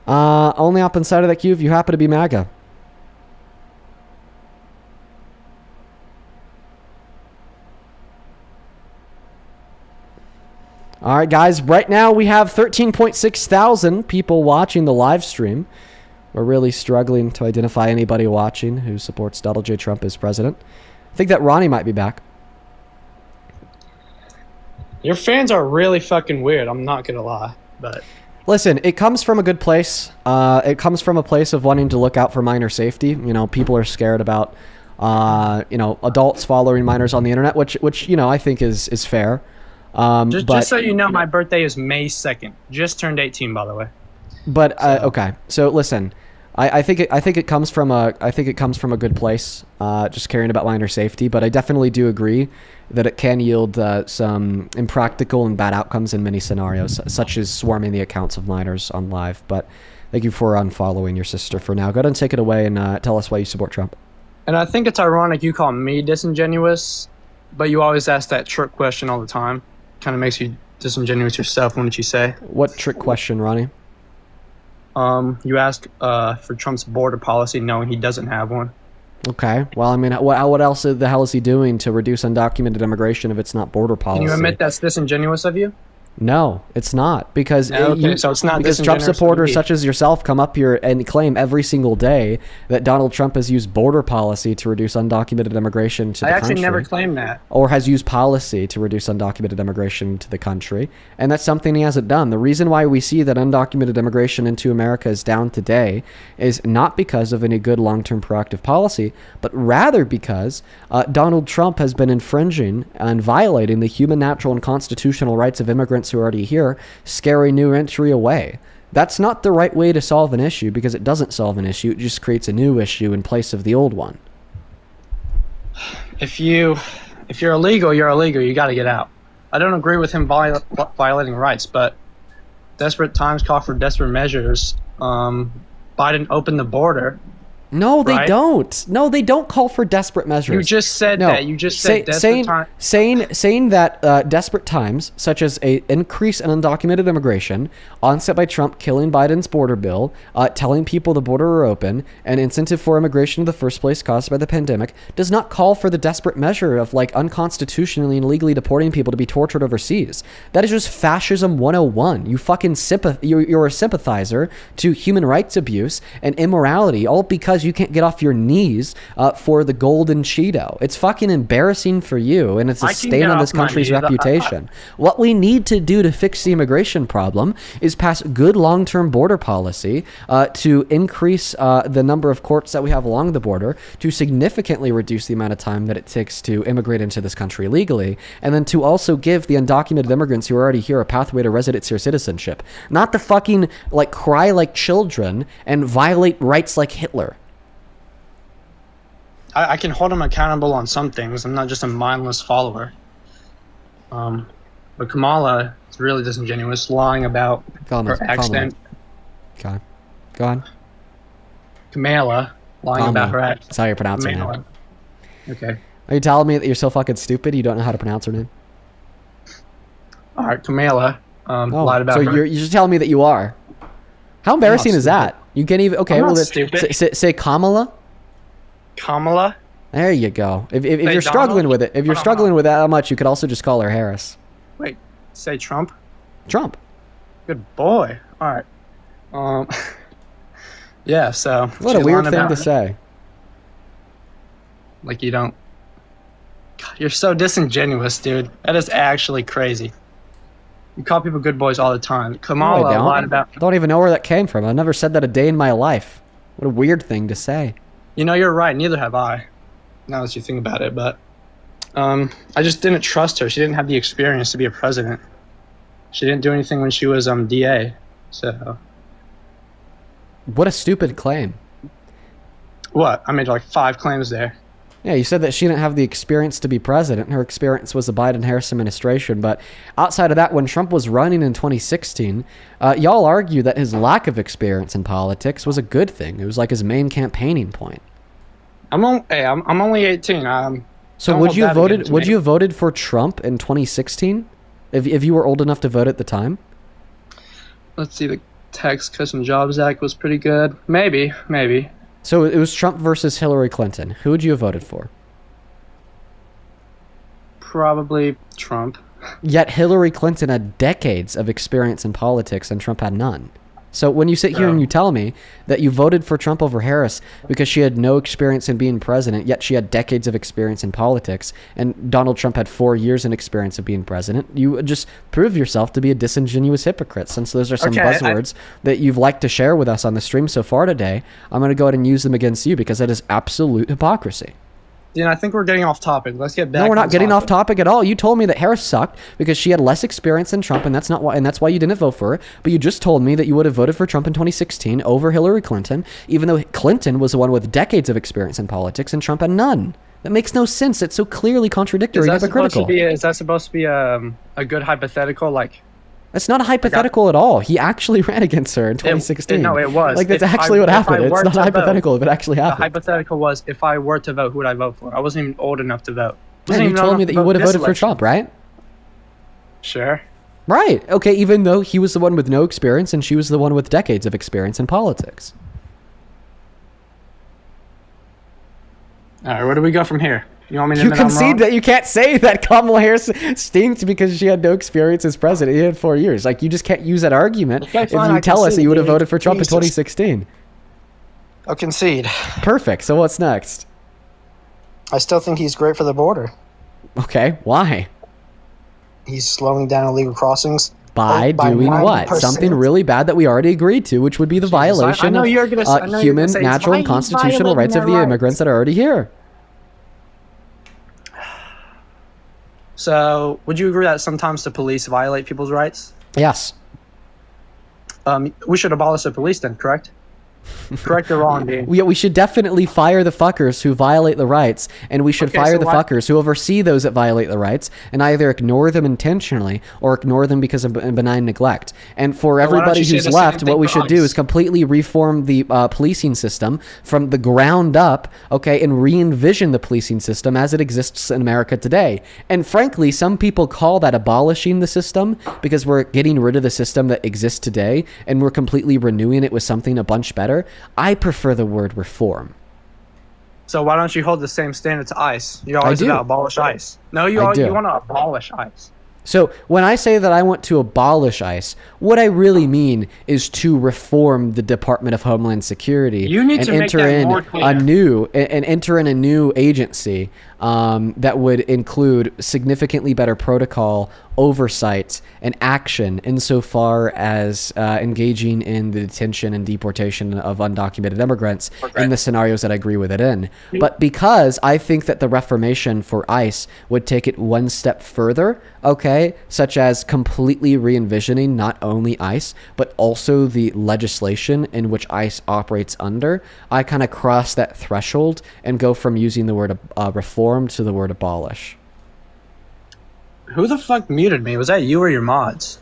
Only up inside of that queue if you happen to be MAGA. All right, guys. Right now we have 13.6 thousand people watching the live stream. We're really struggling to identify anybody watching who supports Donald J. Trump as president. I think that Ronnie might be back. Your fans are really fucking weird. I'm not gonna lie, but Listen, it comes from a good place. It comes from a place of wanting to look out for minor safety. You know, people are scared about, adults following minors on the internet, which I think is fair. just so you know, my birthday is May 2nd. Just turned 18, by the way. But okay, so listen, I think it comes from a good place, just caring about minor safety. But I definitely do agree that it can yield some impractical and bad outcomes in many scenarios, such as swarming the accounts of minors on live. But thank you for unfollowing your sister for now. Go ahead and take it away and tell us why you support Trump. And I think it's ironic you call me disingenuous, but you always ask that trick question all the time. Kind of makes you disingenuous yourself, wouldn't you say? What trick question, Ronnie? You ask for Trump's border policy, knowing he doesn't have one. Okay. Well, I mean, what else the hell is he doing to reduce undocumented immigration if it's not border policy? Can you admit that's disingenuous of you? No, it's not, because So it's not because Trump disingenuous of supporters me. such as yourself come up here and claim every single day that Donald Trump has used border policy to reduce undocumented immigration to the country. I actually never claimed that. Or has used policy to reduce undocumented immigration into the country, and that's something he hasn't done. The reason why we see that undocumented immigration into America is down today is not because of any good long-term proactive policy, but rather because Donald Trump has been infringing and violating the human, natural, and constitutional rights of immigrants who are already here, scaring new entry away. That's not the right way to solve an issue, because it doesn't solve an issue. It just creates a new issue in place of the old one. If you're illegal, you're illegal. You got to get out. I don't agree with him violating rights, but desperate times call for desperate measures. Biden opened the border. No, they Right? don't. No, they don't call for desperate measures. You just said No. that. You just said desperate times. saying that desperate times, such as a increase in undocumented immigration, onset by Trump killing Biden's border bill, telling people the border are open, and incentive for immigration in the first place caused by the pandemic, does not call for the desperate measure of unconstitutionally and illegally deporting people to be tortured overseas. That is just fascism 101. You fucking you're a sympathizer to human rights abuse and immorality, all because you can't get off your knees for the golden Cheeto. It's fucking embarrassing for you, and it's a stain on this country's reputation. What we need to do to fix the immigration problem is pass good long-term border policy to increase the number of courts that we have along the border, to significantly reduce the amount of time that it takes to immigrate into this country legally, and then to also give the undocumented immigrants who are already here a pathway to residency or citizenship. Not to fucking cry like children and violate rights like Hitler. I can hold him accountable on some things. I'm not just a mindless follower. But Kamala is really disingenuous, lying about her accent. Okay. Go on. Kamala lying about her accent. That's how you pronounce her name. Okay. Are you telling me that you're so fucking stupid you don't know how to pronounce her name? All right, Kamala lied about so her. you're just telling me that you are. How embarrassing is that? You can't even... Okay, I'm not well, stupid. say Kamala. Kamala? There you go. If you're Donald? struggling with it, if you're struggling with that much, you could also just call her Harris. Wait, say Trump? Trump. Good boy. All right. Yeah, so... What a she's weird lying thing about to her. say. Like you don't... God, you're so disingenuous, dude. That is actually crazy. You call people good boys all the time. No, Kamala I lied about... don't even know where that came from. I've never said that a day in my life. What a weird thing to say. You know, you're right. Neither have I. Now that you think about it, but... I just didn't trust her. She didn't have the experience to be a president. She didn't do anything when she was DA. So... What a stupid claim. What? I made 5 claims there. Yeah, you said that she didn't have the experience to be president. Her experience was the Biden-Harris administration. But outside of that, when Trump was running in 2016, y'all argue that his lack of experience in politics was a good thing. It was his main campaigning point. I'm only 18. So would you have voted for Trump in 2016 if you were old enough to vote at the time? Let's see. The Tax Cuts and Jobs Act was pretty good. Maybe. So it was Trump versus Hillary Clinton. Who would you have voted for? Probably Trump. Yet Hillary Clinton had decades of experience in politics and Trump had none. So when you sit here and you tell me that you voted for Trump over Harris because she had no experience in being president, yet she had decades of experience in politics, and Donald Trump had 4 years in experience of being president, you just prove yourself to be a disingenuous hypocrite. Since those are some buzzwords that you've liked to share with us on the stream so far today, I'm going to go ahead and use them against you because that is absolute hypocrisy. I think we're getting off topic. Let's get back. No, we're not getting topic. off topic at all. You told me that Harris sucked because she had less experience than Trump, and that's why you didn't vote for her. But you just told me that you would have voted for Trump in 2016 over Hillary Clinton, even though Clinton was the one with decades of experience in politics and Trump had none. That makes no sense. It's so clearly contradictory and hypocritical. Is that supposed to be a good hypothetical? Like, it's not a hypothetical at all. He actually ran against her in 2016. No, it was. Like, that's actually what happened. It's not hypothetical if it actually happened. The hypothetical was, if I were to vote, who would I vote for? I wasn't even old enough to vote. Yeah, you told me that you would have voted for Trump, right? Sure. Right. Okay, even though he was the one with no experience and she was the one with decades of experience in politics. All right, where do we go from here? You want me to You concede that you can't say that Kamala Harris stinks because she had no experience as president. He had 4 years. Like, you just can't use that argument if you tell us that you would have voted for Trump in 2016. I'll concede. Perfect. So what's next? I still think he's great for the border. Okay. Why? He's slowing down illegal crossings. By doing what? 90%. Something really bad that we already agreed to, which would be the violation of human, natural, and constitutional rights of the immigrants that are already here. So, would you agree that sometimes the police violate people's rights? Yes. We should abolish the police then, correct? Correct or wrong, Dean? We should definitely fire the fuckers who violate the rights, and we should fire the fuckers who oversee those that violate the rights, and either ignore them intentionally or ignore them because of benign neglect. And for everybody who's left, what we should do is completely reform the policing system from the ground up, okay, and re-envision the policing system as it exists in America today. And frankly, some people call that abolishing the system because we're getting rid of the system that exists today, and we're completely renewing it with something a bunch better. I prefer the word reform. So why don't you hold the same standard to ICE? You're always about abolish ICE. No, you want to abolish ICE. So when I say that I want to abolish ICE, what I really mean is to reform the Department of Homeland Security and enter in a new agency that would include significantly better protocol, oversight, and action insofar as engaging in the detention and deportation of undocumented immigrants in the scenarios that I agree with it in. But because I think that the reformation for ICE would take it one step further, okay, such as completely re-envisioning not only ICE, but also the legislation in which ICE operates under, I kind of cross that threshold and go from using the word reform to the word abolish. Who the fuck muted me? Was that you or your mods?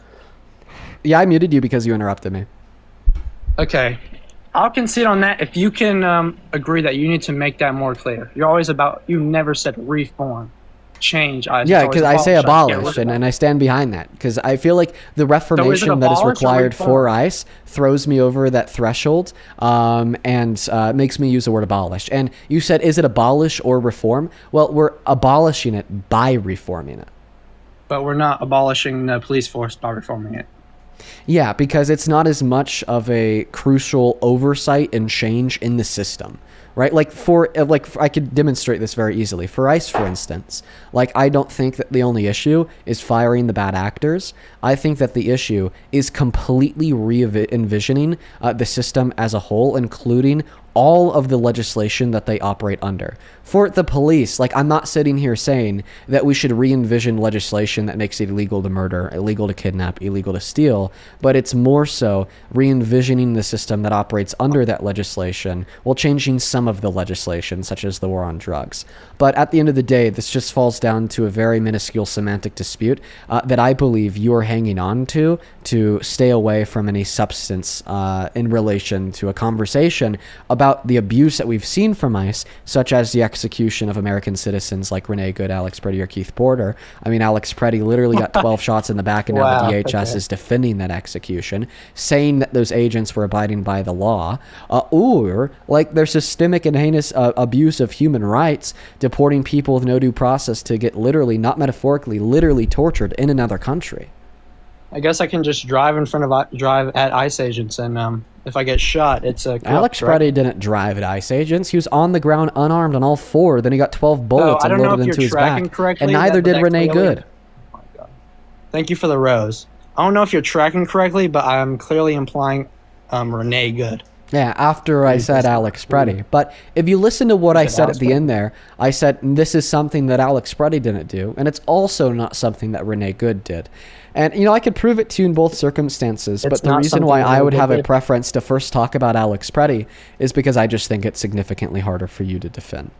Yeah, I muted you because you interrupted me. Okay. I'll concede on that if you can agree that you need to make that more clear. You never said reform, change. Yeah, because I say abolish, and I stand behind that. Because I feel like the reformation that is required for ICE throws me over that threshold and makes me use the word abolish. And you said, is it abolish or reform? Well, we're abolishing it by reforming it. But we're not abolishing the police force by reforming it. Yeah, because it's not as much of a crucial oversight and change in the system, right? Like I could demonstrate this very easily. For ICE, for instance, I don't think that the only issue is firing the bad actors. I think that the issue is completely re-envisioning the system as a whole, including all of the legislation that they operate under. For the police, I'm not sitting here saying that we should re-envision legislation that makes it illegal to murder, illegal to kidnap, illegal to steal, but it's more so re-envisioning the system that operates under that legislation while changing some of the legislation, such as the war on drugs. But at the end of the day, this just falls down to a very minuscule semantic dispute that I believe you are hanging on to stay away from any substance in relation to a conversation about the abuse that we've seen from ICE, such as the execution of American citizens like Renee Good, Alex Preddy, or Keith Porter. I mean, Alex Preddy literally got 12 shots in the back, and now the DHS is defending that execution, saying that those agents were abiding by the law. Or their systemic and heinous abuse of human rights, deporting people with no due process to get literally, not metaphorically, literally tortured in another country. I guess I can just drive at ICE agents, and if I get shot, it's a Alex Preddy didn't drive at ICE agents. He was on the ground, unarmed, on all four. Then he got 12 bullets I don't know unloaded if into you're his back. tracking correctly, And neither but did Renee Good. Oh my God. Thank you for the rose. I don't know if you're tracking correctly, but I'm clearly implying Renee Good. Yeah, after I said Alex Preddy. But if you listen to what I said at the end there, I said this is something that Alex Preddy didn't do, and it's also not something that Renee Good did. And, I could prove it to you in both circumstances, but the reason why I would have a preference to first talk about Alex Preddy is because I just think it's significantly harder for you to defend.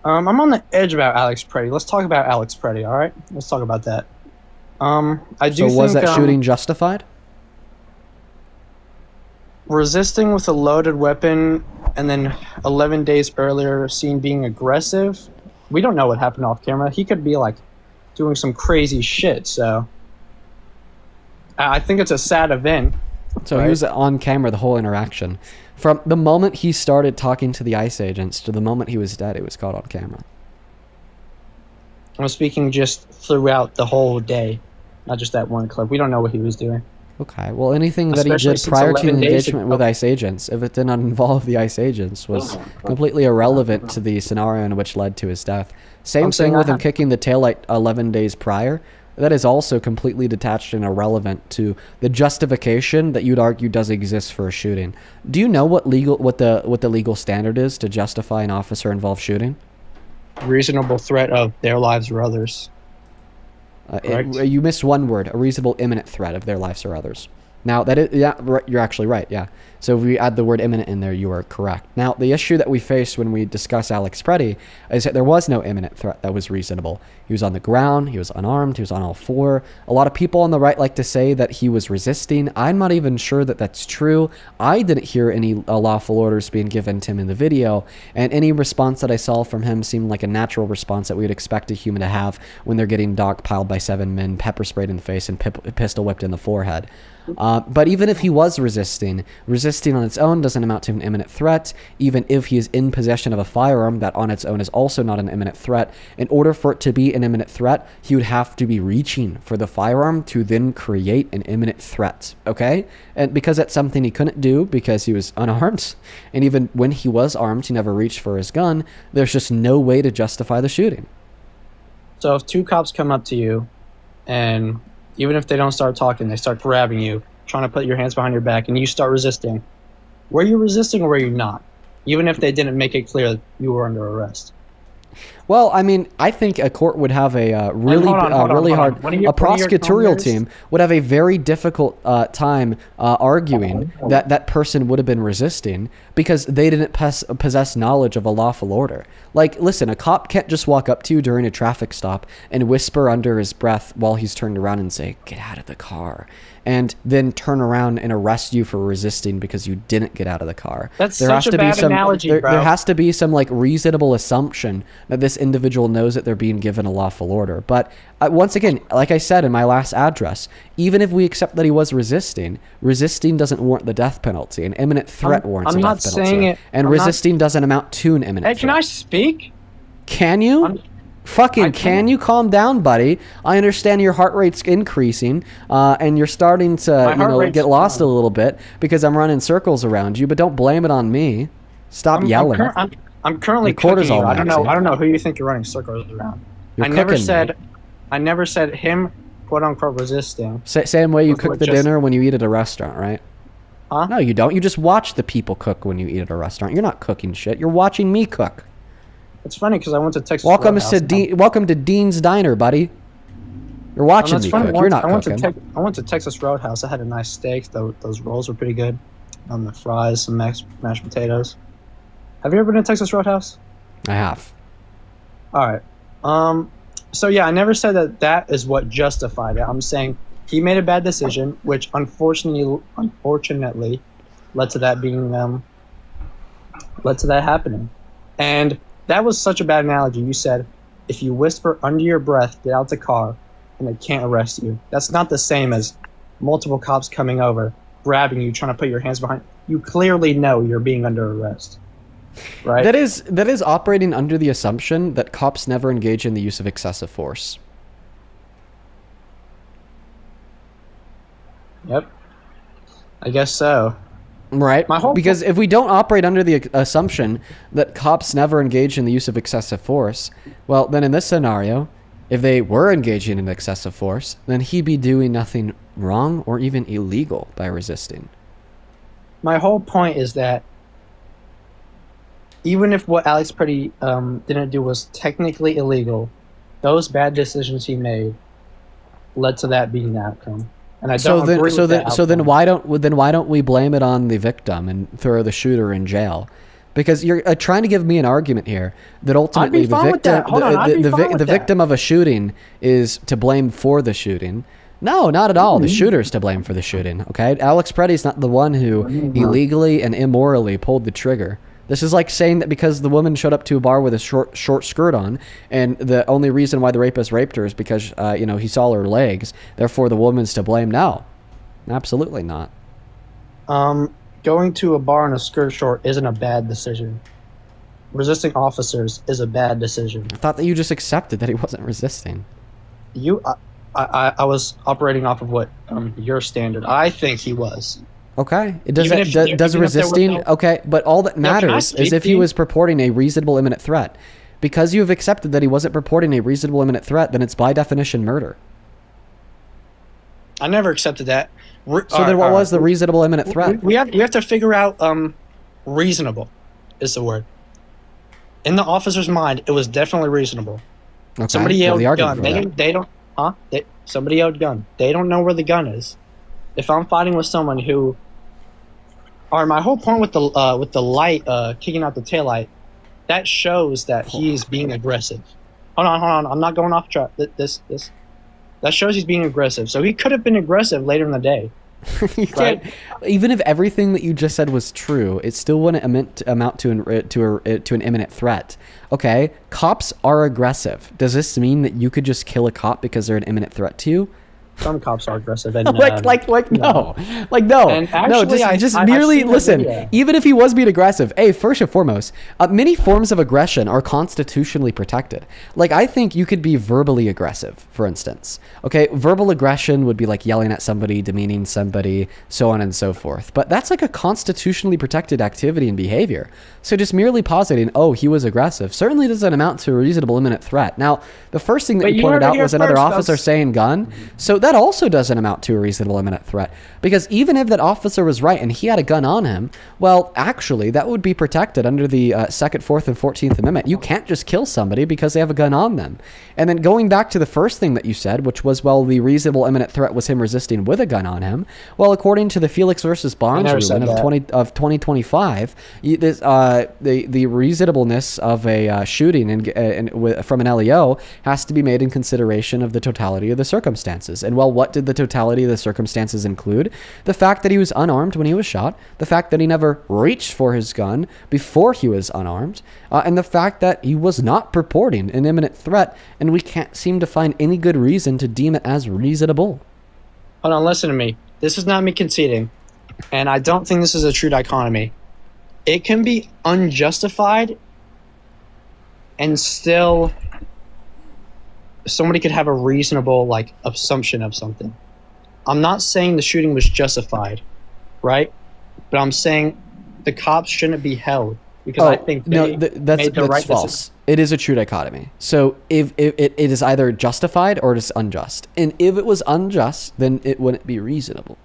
I'm on the edge about Alex Preddy. Let's talk about Alex Preddy, all right? Let's talk about that. So was that shooting justified? Resisting with a loaded weapon and then 11 days earlier seen being aggressive. We don't know what happened off camera. He could be doing some crazy shit. So I think it's a sad event. So he was on camera the whole interaction. From the moment he started talking to the ICE agents to the moment he was dead, it was caught on camera. I'm speaking just throughout the whole day, not just that one clip. We don't know what he was doing. Okay, well, anything that he did prior to the engagement with ICE agents, if it did not involve the ICE agents, was completely irrelevant to the scenario in which led to his death. Same thing with him kicking the taillight 11 days prior. That is also completely detached and irrelevant to the justification that you'd argue does exist for a shooting. Do you know what the legal standard is to justify an officer-involved shooting? Reasonable threat of their lives or others. You missed one word: a reasonable imminent threat of their lives or others. Now, you're actually right, yeah. So if we add the word imminent in there, you are correct. Now, the issue that we face when we discuss Alex Preddy is that there was no imminent threat that was reasonable. He was on the ground, he was unarmed, he was on all four. A lot of people on the right like to say that he was resisting. I'm not even sure that that's true. I didn't hear any lawful orders being given to him in the video, and any response that I saw from him seemed like a natural response that we would expect a human to have when they're getting dogpiled by 7 men, pepper sprayed in the face, and pistol whipped in the forehead. But even if he was resisting on its own doesn't amount to an imminent threat. Even if he is in possession of a firearm, that on its own is also not an imminent threat. In order for it to be an imminent threat, he would have to be reaching for the firearm to then create an imminent threat, okay? And because that's something he couldn't do because he was unarmed, and even when he was armed, he never reached for his gun, there's just no way to justify the shooting. So if 2 cops come up to you, and even if they don't start talking, they start grabbing you, trying to put your hands behind your back, and you start resisting. Were you resisting or were you not? Even if they didn't make it clear that you were under arrest. Well, I mean, I think a court would have a really hard, a prosecutorial team would have a very difficult time arguing that that person would have been resisting because they didn't possess knowledge of a lawful order. Like, listen, a cop can't just walk up to you during a traffic stop and whisper under his breath while he's turned around and say, "Get out of the car," and then turn around and arrest you for resisting because you didn't get out of the car. That's such a bad analogy, bro. There has to be some reasonable assumption that this individual knows that they're being given a lawful order. But once again, like I said in my last address, even if we accept that he was resisting doesn't warrant the death penalty. An imminent threat warrants a death penalty. And resisting doesn't amount to an imminent threat. Hey, can I speak? Can you? Can you calm down, buddy? I understand your heart rate's increasing, and you're starting to get lost a little bit because I'm running circles around you. But don't blame it on me. Stop yelling. I'm currently cooking you. I don't know who you think you're running circles around. I never said him, quote unquote, resisting. Same way you cook the dinner when you eat at a restaurant, right? Huh? No, you don't. You just watch the people cook when you eat at a restaurant. You're not cooking shit. You're watching me cook. It's funny because I went to Texas. Welcome to Dean's Diner, buddy. You're watching me cook. You're not cooking. I went to Texas Roadhouse. I had a nice steak. Those rolls were pretty good. The fries, some mashed potatoes. Have you ever been to Texas Roadhouse? I have. All right. So yeah, I never said that is what justified it. I'm saying he made a bad decision, which unfortunately led to that happening. And that was such a bad analogy. You said, if you whisper under your breath, get out the car, and they can't arrest you. That's not the same as multiple cops coming over, grabbing you, trying to put your hands behind. You clearly know you're being under arrest, right? That is operating under the assumption that cops never engage in the use of excessive force. Yep. I guess so. Right. My whole Because if we don't operate under the assumption that cops never engage in the use of excessive force, well, then in this scenario, if they were engaging in excessive force, then he'd be doing nothing wrong or even illegal by resisting. My whole point is that even if what Alex Pretty didn't do was technically illegal, those bad decisions he made led to that being the outcome. And I don't agree with that then outcome. why don't we blame it on the victim and throw the shooter in jail? Because you're trying to give me an argument here that ultimately the victim of a shooting is to blame for the shooting. No, not at all. The shooter's to blame for the shooting. Okay, Alex Pretty's not the one who illegally and immorally pulled the trigger. This is like saying that because the woman showed up to a bar with a short skirt on, and the only reason why the rapist raped her is because he saw her legs. Therefore, the woman's to blame. No, absolutely not. Going to a bar in a skirt short isn't a bad decision. Resisting officers is a bad decision. I thought that you just accepted that he wasn't resisting. I was operating off of what your standard. I think he was. Okay. Does resisting... Okay, but all that matters is if he was purporting a reasonable imminent threat. Because you have accepted that he wasn't purporting a reasonable imminent threat, then it's by definition murder. I never accepted that. Then what was the reasonable imminent threat? We have to figure out reasonable is the word. In the officer's mind, it was definitely reasonable. Okay. Somebody yelled gun. That. Somebody yelled gun. They don't know where the gun is. If I'm fighting with someone who... Or my whole point with the light kicking out the taillight, that shows that he's being aggressive. Hold on. I'm not going off track. This that shows he's being aggressive. So he could have been aggressive later in the day. You can't, even if everything that you just said was true, it still wouldn't amount to an imminent threat. Okay, cops are aggressive. Does this mean that you could just kill a cop because they're an imminent threat to you? Some cops are aggressive. And, no. And actually, just merely listen. Even if he was being aggressive, first and foremost, many forms of aggression are constitutionally protected. Like, I think you could be verbally aggressive, for instance. Okay, verbal aggression would be like yelling at somebody, demeaning somebody, so on and so forth. But that's like a constitutionally protected activity and behavior. So just merely positing, oh, he was aggressive, certainly doesn't amount to a reasonable imminent threat. Now, the first thing that you pointed out was another officer saying gun. So that also doesn't amount to a reasonable imminent threat, because even if that officer was right and he had a gun on him, well, actually, that would be protected under the 2nd, 4th, and 14th Amendment. You can't just kill somebody because they have a gun on them. And then going back to the first thing that you said, which was, well, the reasonable imminent threat was him resisting with a gun on him. Well, according to the Felix versus Barnes ruling of 2025, the reasonableness of a shooting from an LEO has to be made in consideration of the totality of the circumstances. And well, what did the totality of the circumstances include? The fact that he was unarmed when he was shot, the fact that he never reached for his gun before he was unarmed, and the fact that he was not purporting an imminent threat, and we can't seem to find any good reason to deem it as reasonable. Hold on, listen to me. This is not me conceding, and I don't think this is a true dichotomy. It can be unjustified and still somebody could have a reasonable assumption of something. I'm not saying the shooting was justified, right? But I'm saying the cops shouldn't be held because I think that's false. It is a true dichotomy. So if it is either justified or it is unjust, and if it was unjust, then it wouldn't be reasonable.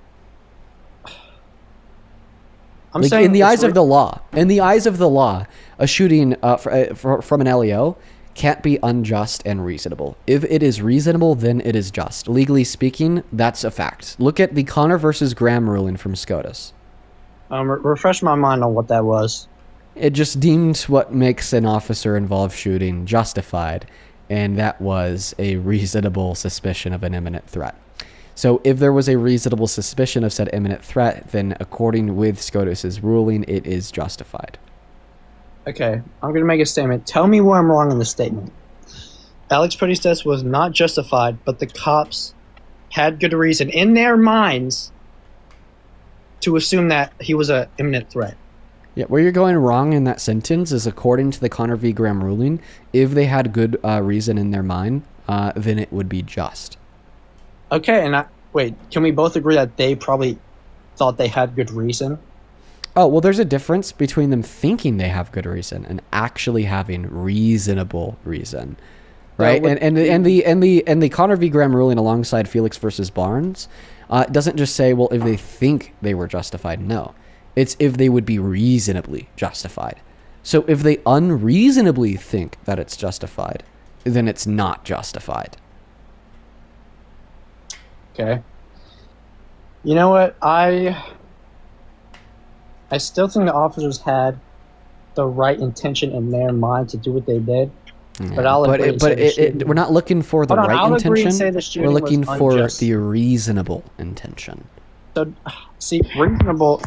I'm saying in the eyes of the law, a shooting from an LEO can't be unjust and reasonable. If it is reasonable, then it is just. Legally speaking, that's a fact. Look at the Connor versus Graham ruling from SCOTUS. Refresh my mind on what that was. It just deemed what makes an officer involved shooting justified, and that was a reasonable suspicion of an imminent threat. So if there was a reasonable suspicion of said imminent threat, then according with SCOTUS's ruling, it is justified. Okay, I'm going to make a statement. Tell me where I'm wrong in the statement. Alex Pretty's death was not justified, but the cops had good reason in their minds to assume that he was an imminent threat. Yeah, where you're going wrong in that sentence is according to the Connor v. Graham ruling, if they had good reason in their mind, then it would be just. Okay, and Wait, can we both agree that they probably thought they had good reason? Oh, well, there's a difference between them thinking they have good reason and actually having reasonable reason, right? And the Connor v. Graham ruling alongside Felix versus Barnes doesn't just say, well, if they think they were justified. No, it's if they would be reasonably justified. So if they unreasonably think that it's justified, then it's not justified. Okay. You know what? I still think the officers had the right intention in their mind to do what they did. But I'll agree and say the shooting- we're not looking for the Hold on, right I'll agree and say intention. the shooting We're was looking for unjust. the reasonable intention. So, see, reasonable.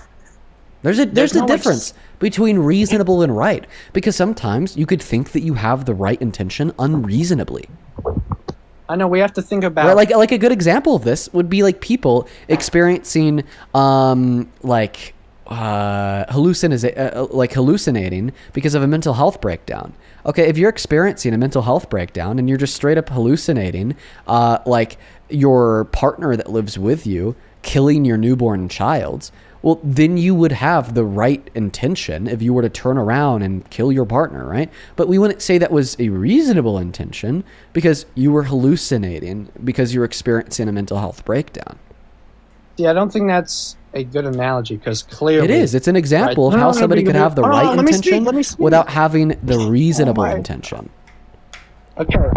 There's a There's no, like, difference between reasonable and right, because sometimes you could think that you have the right intention unreasonably. I know we have to think about. Right, like a good example of this would be like people experiencing hallucinating because of a mental health breakdown. Okay, if you're experiencing a mental health breakdown and you're just straight up hallucinating, like your partner that lives with you killing your newborn child, well, then you would have the right intention if you were to turn around and kill your partner, right? But we wouldn't say that was a reasonable intention because you were hallucinating because you're experiencing a mental health breakdown. See, I don't think that's a good analogy because clearly It is. It's an example Right. of No, how no, somebody but- could have the hold right on, let me speak, intention let me speak. without having the reasonable my- intention. Okay.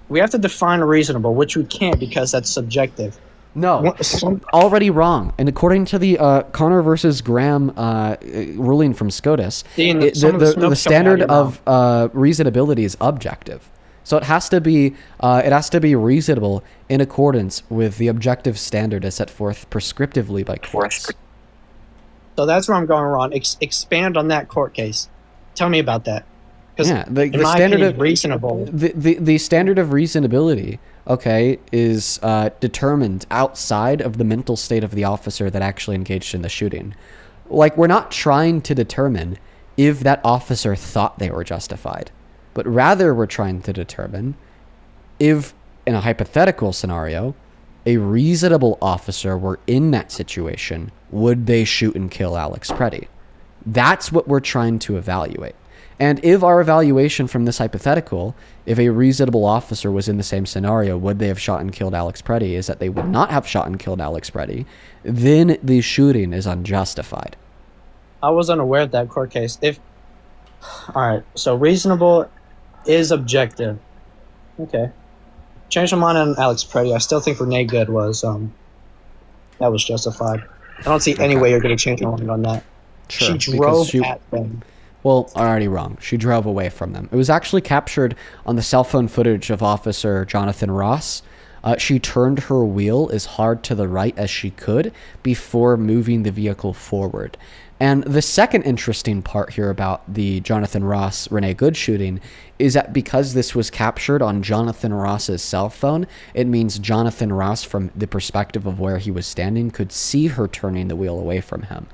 We have to define reasonable, which we can't because that's subjective. No, already wrong. And according to the Connor versus Graham ruling from SCOTUS, Dean, the smoke's standard coming out of reasonability is objective. So it has to be reasonable in accordance with the objective standard as set forth prescriptively by courts. So that's where I'm going wrong. Expand on that court case. Tell me about that. 'Cause Yeah, the in my standard opinion, of reasonable. the standard of reasonability, okay, is determined outside of the mental state of the officer that actually engaged in the shooting. Like, we're not trying to determine if that officer thought they were justified, but rather we're trying to determine if, in a hypothetical scenario, a reasonable officer were in that situation, would they shoot and kill Alex Preddy? That's what we're trying to evaluate. And if our evaluation from this hypothetical, if a reasonable officer was in the same scenario, would they have shot and killed Alex Preddy, is that they would not have shot and killed Alex Preddy, then the shooting is unjustified. I was unaware of that court case. All right, so reasonable is objective. Okay. Change my mind on Alex Preddy. I still think Renee Good was that was justified. I don't see any way you're going to change my mind on that. Sure, She because drove at them. Well, already wrong. She drove away from them. It was actually captured on the cell phone footage of Officer Jonathan Ross. She turned her wheel as hard to the right as she could before moving the vehicle forward. And the second interesting part here about the Jonathan Ross Renee Good shooting is that because this was captured on Jonathan Ross's cell phone, it means Jonathan Ross, from the perspective of where he was standing, could see her turning the wheel away from him.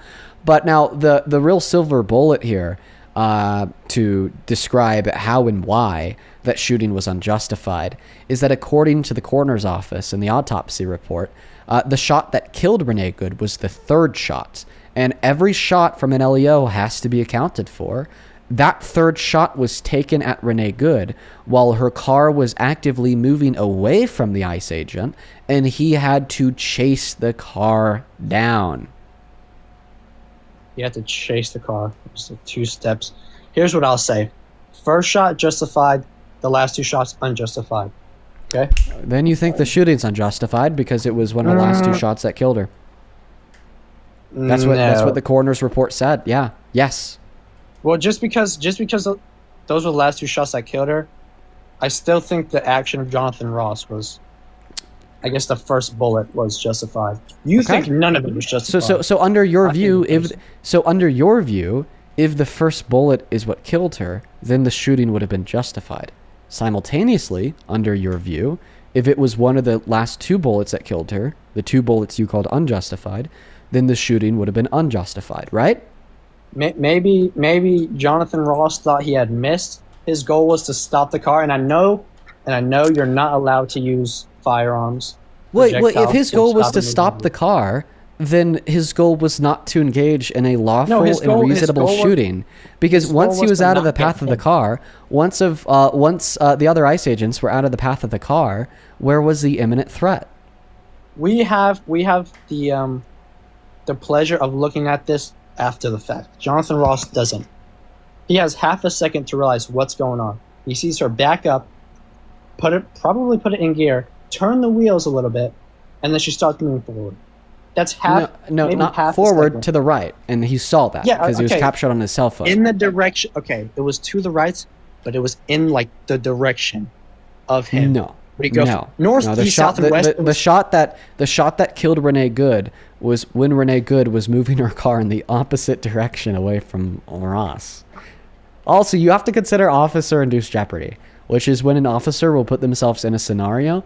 But now the real silver bullet here to describe how and why that shooting was unjustified is that according to the coroner's office and the autopsy report, the shot that killed Renee Good was the third shot. And every shot from an LEO has to be accounted for. That third shot was taken at Renee Good while her car was actively moving away from the ICE agent, and he had to chase the car down. You have to chase the car. It's like 2 steps. Here's what I'll say. First shot justified. The last 2 shots unjustified. Okay? Then you think the shooting's unjustified because it was one of the last 2 shots that killed her. That's what the coroner's report said. Yeah. Yes. Well, just because those were the last 2 shots that killed her, I still think the action of Jonathan Ross was, I guess, the first bullet was justified. You think none of it was justified? So under your view, if the first bullet is what killed her, then the shooting would have been justified. Simultaneously, under your view, if it was one of the last 2 bullets that killed her, the 2 bullets you called unjustified, then the shooting would have been unjustified, right? Maybe Jonathan Ross thought he had missed. His goal was to stop the car, and I know you're not allowed to use firearms Wait, if projectile his to goal was stop to a moving stop the vehicle. car, then his goal was not to engage in a lawful his and goal- his reasonable goal was- shooting. Because his goal once he was was to out of the not get path of the hit. car, once the other ICE agents were out of the path of the car, where was the imminent threat? We have the pleasure of looking at this after the fact. Jonathan Ross doesn't. He has half a second to realize what's going on. He sees her back up, probably put it in gear, turn the wheels a little bit, and then she starts moving forward. That's half. No, maybe not half a forward, second. to the right, and he saw that Yeah, because he was okay. captured on his cell phone. In the direction. Okay, it was to the right, but it was in like the direction of him. No. Would he go No. north, No, the east, shot, south, and west? the shot that killed Renee Good was when Renee Good was moving her car in the opposite direction away from Ross. Also, you have to consider officer-induced jeopardy, which is when an officer will put themselves in a scenario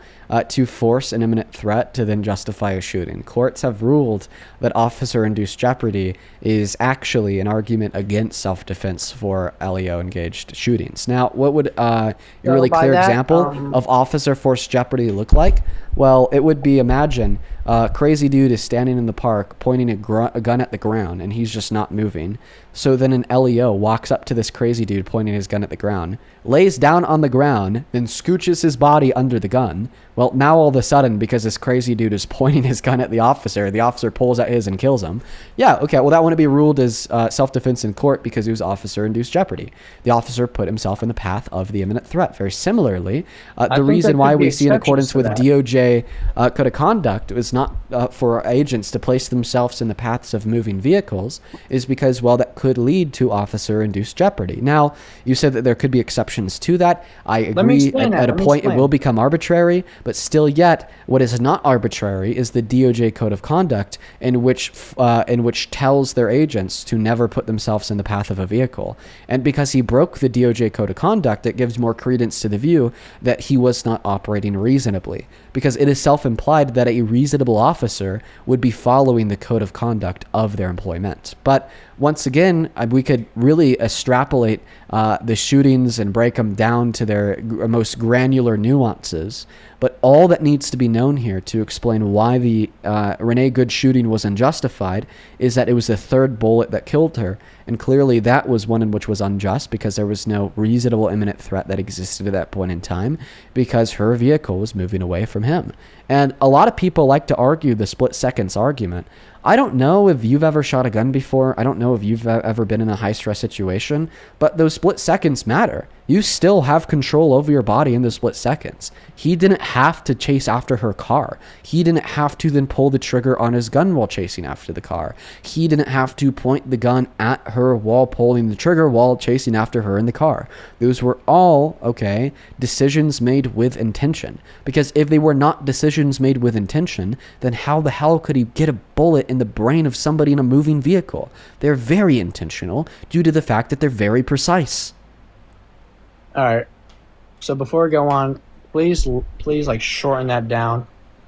to force an imminent threat to then justify a shooting. Courts have ruled that officer-induced jeopardy is actually an argument against self-defense for LEO-engaged shootings. Now, what would a really by clear that, example of officer-forced jeopardy look like? Well, it would be, imagine a crazy dude is standing in the park pointing a gun at the ground, and he's just not moving. So then an LEO walks up to this crazy dude pointing his gun at the ground, lays down on the ground, then scooches his body under the gun. Well, now all of a sudden, because this crazy dude is pointing his gun at the officer pulls out his and kills him. Yeah, okay, well, that wouldn't be ruled as self-defense in court because it was officer-induced jeopardy. The officer put himself in the path of the imminent threat. Very similarly, the think reason there why could be we see in accordance with exceptions to DOJ code of conduct is not for agents to place themselves in the paths of moving vehicles is because, well, that could lead to officer-induced jeopardy. Now, you said that there could be exceptions to that. I agree explain that. at a Let me point it explain. will become arbitrary, but still yet, what is not arbitrary is the DOJ code of conduct in which tells their agents to never put themselves in the path of a vehicle. And because he broke the DOJ code of conduct, it gives more credence to the view that he was not operating reasonably, because it is self-implied that a reasonable officer would be following the code of conduct of their employment. But once again, we could really extrapolate the shootings and break them down to their most granular nuances. But all that needs to be known here to explain why the Renee Good shooting was unjustified is that it was the third bullet that killed her. And clearly that was one in which was unjust because there was no reasonable imminent threat that existed at that point in time because her vehicle was moving away from him. And a lot of people like to argue the split seconds argument. I don't know if you've ever shot a gun before. I don't know if you've ever been in a high-stress situation, but those split seconds matter. You still have control over your body in those split seconds. He didn't have to chase after her car. He didn't have to then pull the trigger on his gun while chasing after the car. He didn't have to point the gun at her while pulling the trigger while chasing after her in the car. Those were all, okay, decisions made with intention. Because if they were not decisions made with intention, then how the hell could he get a bullet in the brain of somebody in a moving vehicle? They're very intentional due to the fact that they're very precise. All right. So before we go on, please like shorten that down.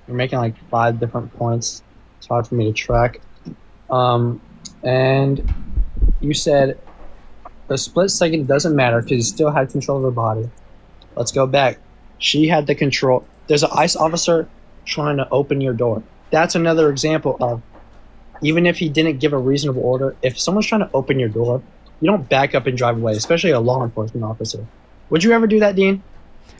You're making like 5 different points. It's hard for me to track. And you said the split second doesn't matter because you still had control of her body. Let's go back. She had the control. There's an ICE officer trying to open your door. That's another example of, even if he didn't give a reasonable order, if someone's trying to open your door, you don't back up and drive away, especially a law enforcement officer. Would you ever do that, Dean?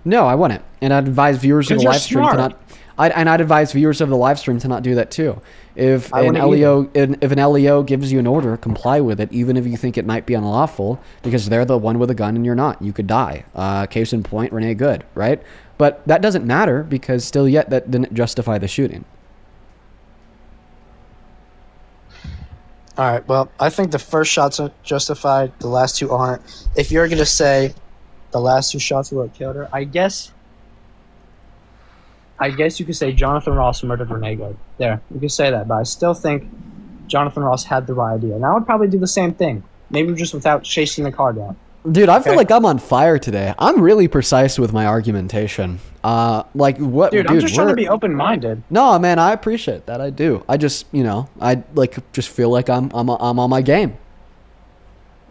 No, I wouldn't. And I'd advise viewers of the Because you're live stream to smart. not. I'd advise viewers of the live stream to not do that too. If I an wouldn't if an LEO gives you an order, comply with it, even if you think it might be unlawful, because they're the one with a gun and you're not. You could die. Case in point, Renee Good, right? But that doesn't matter because still yet that didn't justify the shooting. All right. Well, I think the first shots are justified. The last 2 aren't. If you're gonna say the last 2 shots were what killed her, I guess you could say Jonathan Ross murdered Renee Good. There, you could say that. But I still think Jonathan Ross had the right idea, and I would probably do the same thing. Maybe just without chasing the car down. Dude, I feel Okay. like I'm on fire today. I'm really precise with my argumentation. Like what? Dude, I'm just trying to we're- be open-minded. No, man, I appreciate that. I do. I just, I just feel like I'm on my game.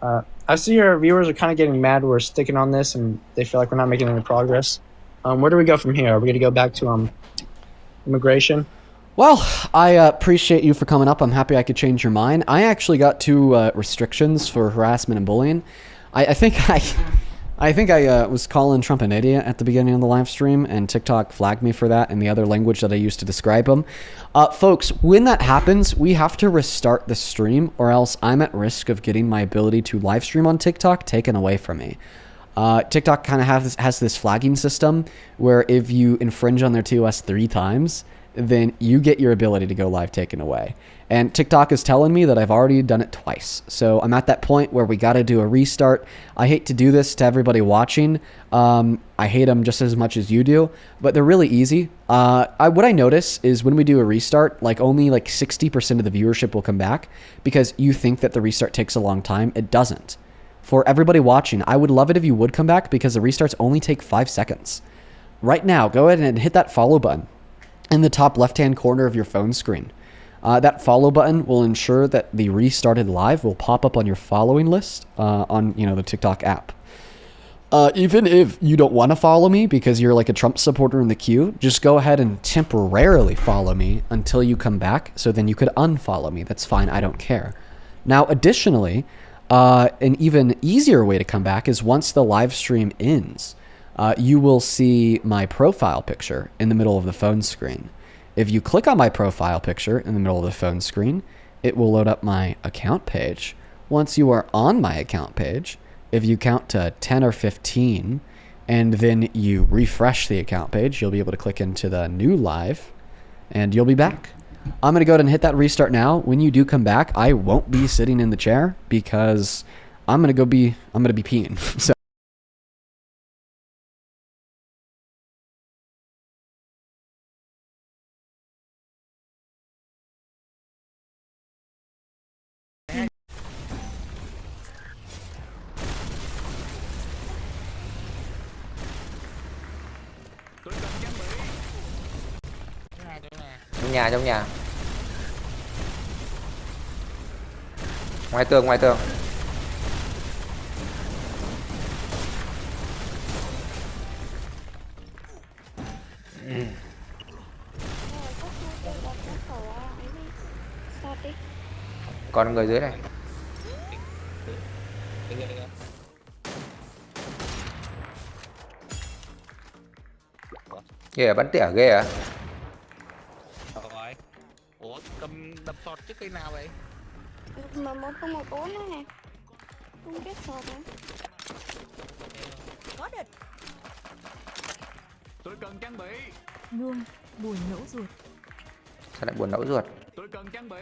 I see your viewers are kind of getting mad we're sticking on this, and they feel like we're not making any progress. Where do we go from here? Are we going to go back to immigration. Well, I appreciate you for coming up. I'm happy I could change your mind. I actually got 2 restrictions for harassment and bullying. I think I was calling Trump an idiot at the beginning of the live stream, and TikTok flagged me for that in the other language that I used to describe him. Folks, when that happens, we have to restart the stream, or else I'm at risk of getting my ability to live stream on TikTok taken away from me. TikTok kind of has this flagging system where if you infringe on their TOS 3 times, then you get your ability to go live taken away. And TikTok is telling me that I've already done it twice. So I'm at that point where we got to do a restart. I hate to do this to everybody watching. I hate them just as much as you do, but they're really easy. What I notice is when we do a restart, only 60% of the viewership will come back because you think that the restart takes a long time. It doesn't. For everybody watching, I would love it if you would come back because the restarts only take 5 seconds. Right now, go ahead and hit that follow button in the top left-hand corner of your phone screen. That follow button will ensure that the restarted live will pop up on your following list on the TikTok app. Even if you don't want to follow me because you're like a Trump supporter in the queue, just go ahead and temporarily follow me until you come back, so then you could unfollow me. That's fine, I don't care. Now, additionally, an even easier way to come back is once the live stream ends, you will see my profile picture in the middle of the phone screen. If you click on my profile picture in the middle of the phone screen, it will load up my account page. Once you are on my account page, if you count to 10 or 15, and then you refresh the account page, you'll be able to click into the new live, and you'll be back. I'm going to go ahead and hit that restart now. When you do come back, I won't be sitting in the chair because I'm going to be peeing. So. Trong nhà ngoài tường còn người dưới này kìa, bắn tỉa ghê à. Ủa, cầm đập sọt trước cây nào vậy? Mà 1014 đó nè. Không chết sọt hả? Có địch. Tôi cần trang bị. Luôn, buồn nổ ruột. Sao lại buồn nẫu ruột? Tôi cần trang bị.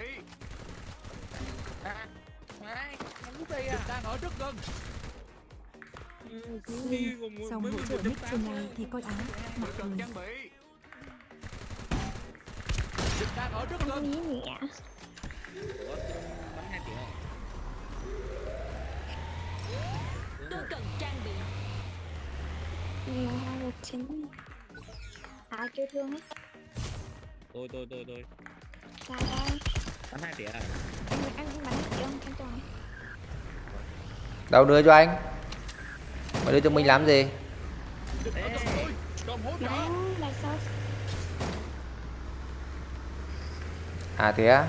Ngắm cây à, đang ở rất gần. Xong hỗ trợ nick trên này thì coi áo, mặc cần người. trang bị. Đang ở rất gần. Ý nghĩa. Tôi cần trang bị. 219. Ai chưa thương hết. Tôi. Sao đây? Bắn 2 tỉa à? Anh bắn cho anh cho. Đâu đưa cho anh? Mà đưa cho mình làm gì? Đó là sao? À thế á?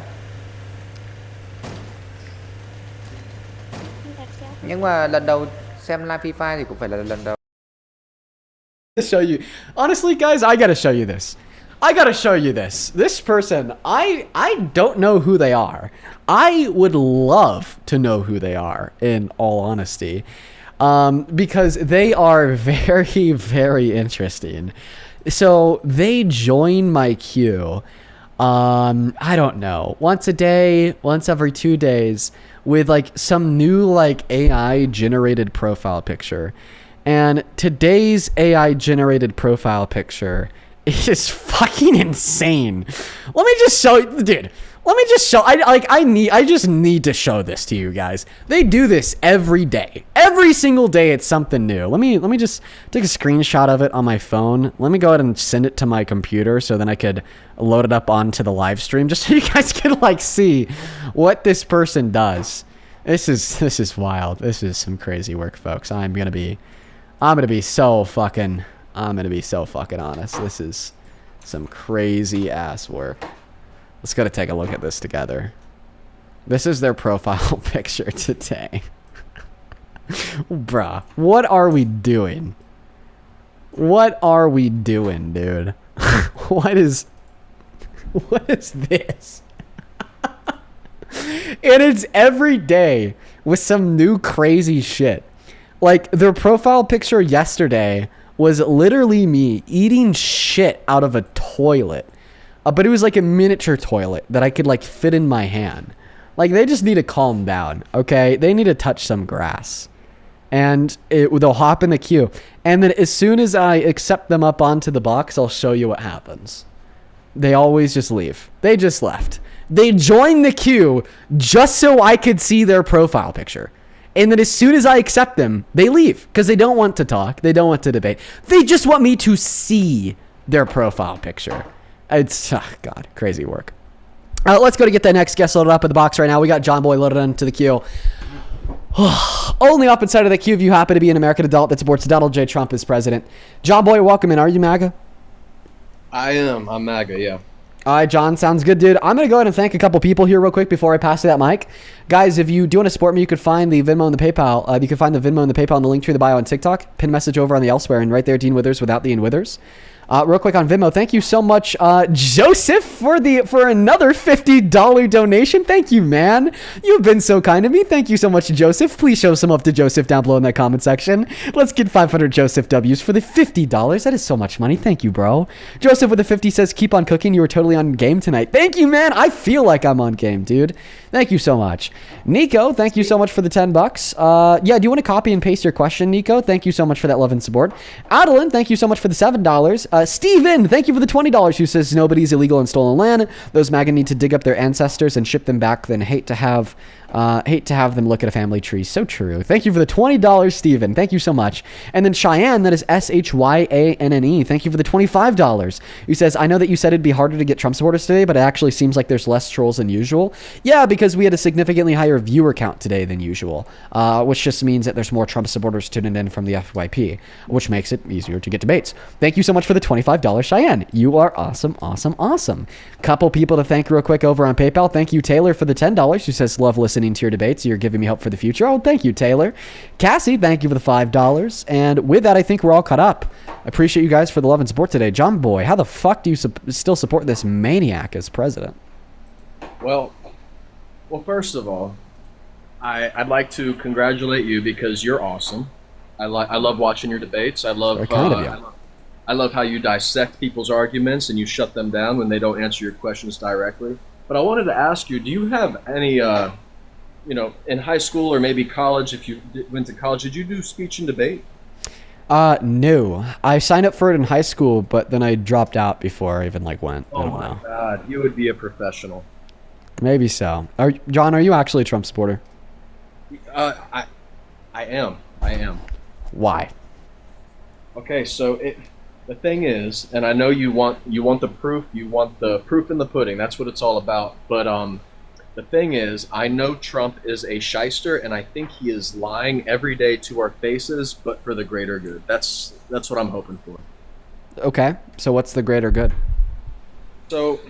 Nhưng mà lần đầu xem live Free Fire thì cũng phải là lần đầu. Show you. Honestly, guys, I gotta show you this. I gotta show you this. This person, I don't know who they are. I would love to know who they are, in all honesty, because they are very, very interesting. So they join my queue. I don't know, once a day, once every 2 days, with some new AI generated profile picture. And today's AI generated profile picture is fucking insane. Let me just show you, dude. Let me just show. I just need to show this to you guys. They do this every day. Every single day, it's something new. Let me just take a screenshot of it on my phone. Let me go ahead and send it to my computer so then I could load it up onto the live stream, just so you guys can see what this person does. This is wild. This is some crazy work, folks. I'm gonna be so fucking honest. Some crazy ass work. Let's go to take a look at this together. This is their profile picture today. Bruh, what are we doing? What are we doing, dude? What is this? And it's every day with some new crazy shit. Like, their profile picture yesterday was literally me eating shit out of a toilet. But it was like a miniature toilet that I could like fit in my hand. Like, they just need to calm down, okay? They need to touch some grass. And they'll hop in the queue. And then as soon as I accept them up onto the box, I'll show you what happens. They always just leave. They just left. They joined the queue just so I could see their profile picture. And then as soon as I accept them, they leave because they don't want to talk. They don't want to debate. They just want me to see their profile picture. It's, God, crazy work. Let's go to get the next guest loaded up in the box right now. We got John Boy loaded into the queue. Only up inside of the queue if you happen to be an American adult that supports Donald J. Trump as president. John Boy, welcome in. Are you MAGA? I am. I'm MAGA, yeah. All right, John, sounds good, dude. I'm going to go ahead and thank a couple people here real quick before I pass you that mic. Guys, if you do want to support me, you could find the Venmo and the PayPal. You can find the Venmo and the PayPal in the link tree in the bio on TikTok. Pin message over on the elsewhere, and right there, Dean Withers without the in Withers. Real quick on Venmo, thank you so much, Joseph, for another $50 donation. Thank you, man. You've been so kind to me. Thank you so much, Joseph. Please show some up to Joseph down below in that comment section. Let's get 500 Joseph W's for the $50. That is so much money. Thank you, bro. Joseph with the 50 says, keep on cooking. You were totally on game tonight. Thank you, man. I feel like I'm on game, dude. Thank you so much. Nico, thank you so much for the $10. Yeah, do you want to copy and paste your question, Nico? Thank you so much for that love and support. Adeline, thank you so much for the $7. Steven, thank you for the $20, who says nobody's illegal in stolen land. Those MAGA need to dig up their ancestors and ship them back, then hate to have them look at a family tree. So true. Thank you for the $20, Steven. Thank you so much. And then Cheyenne, that is Shyanne. Thank you for the $25. Who says, I know that you said it'd be harder to get Trump supporters today, but it actually seems like there's less trolls than usual. Yeah, because we had a significantly higher viewer count today than usual, which just means that there's more Trump supporters tuning in from the FYP, which makes it easier to get debates. Thank you so much for the $25, Cheyenne. You are awesome, awesome, awesome. Couple people to thank real quick over on PayPal. Thank you, Taylor, for the $10, who says, love listening to your debates. You're giving me hope for the future. Oh, thank you, Taylor. Cassie, thank you for the $5. And with that, I think we're all caught up. I appreciate you guys for the love and support today. John Boy, how the fuck do you still support this maniac as president? Well, first of all, I'd like to congratulate you because you're awesome. I love watching your debates. I love I love how you dissect people's arguments and you shut them down when they don't answer your questions directly. But I wanted to ask you, do you have any, in high school or maybe college, if you went to college, did you do speech and debate? No. I signed up for it in high school, but then I dropped out before I even went. Oh my God, you would be a professional. Maybe so. John, are you actually a Trump supporter? I am. Why? Okay, so the thing is, and I know you want the proof, you want the proof in the pudding. That's what it's all about. But the thing is, I know Trump is a shyster, and I think he is lying every day to our faces, but for the greater good. That's what I'm hoping for. Okay, so what's the greater good? So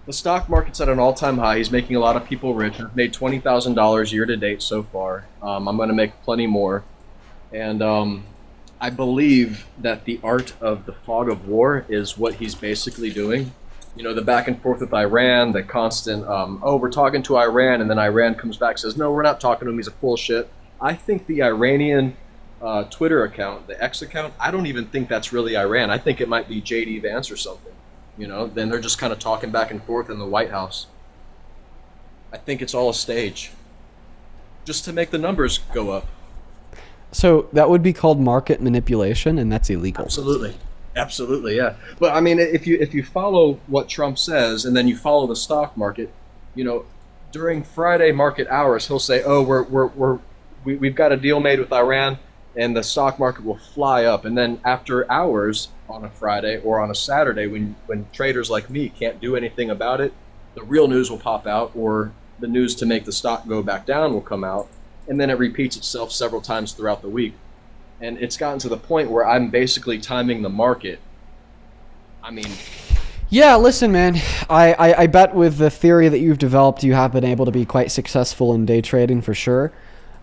the stock market's at an all-time high. He's making a lot of people rich. I've made $20,000 year to date so far. I'm going to make plenty more, and I believe that the art of the fog of war is what he's basically doing. You know, the back and forth with Iran, the constant, we're talking to Iran, and then Iran comes back and says, no, we're not talking to him, he's a full shit. I think the Iranian Twitter account, the X account, I don't even think that's really Iran. I think it might be J.D. Vance or something. You know, then they're just kind of talking back and forth in the White House. I think it's all a stage. Just to make the numbers go up. So that would be called market manipulation, and that's illegal. Absolutely, yeah. But I mean, if you follow what Trump says, and then you follow the stock market, you know, during Friday market hours, he'll say, "Oh, we've got a deal made with Iran," and the stock market will fly up. And then after hours on a Friday or on a Saturday, when traders like me can't do anything about it, the real news will pop out, or the news to make the stock go back down will come out. And then it repeats itself several times throughout the week. And it's gotten to the point where I'm basically timing the market. I mean, Yeah, listen, man. I bet with the theory that you've developed, you have been able to be quite successful in day trading for sure.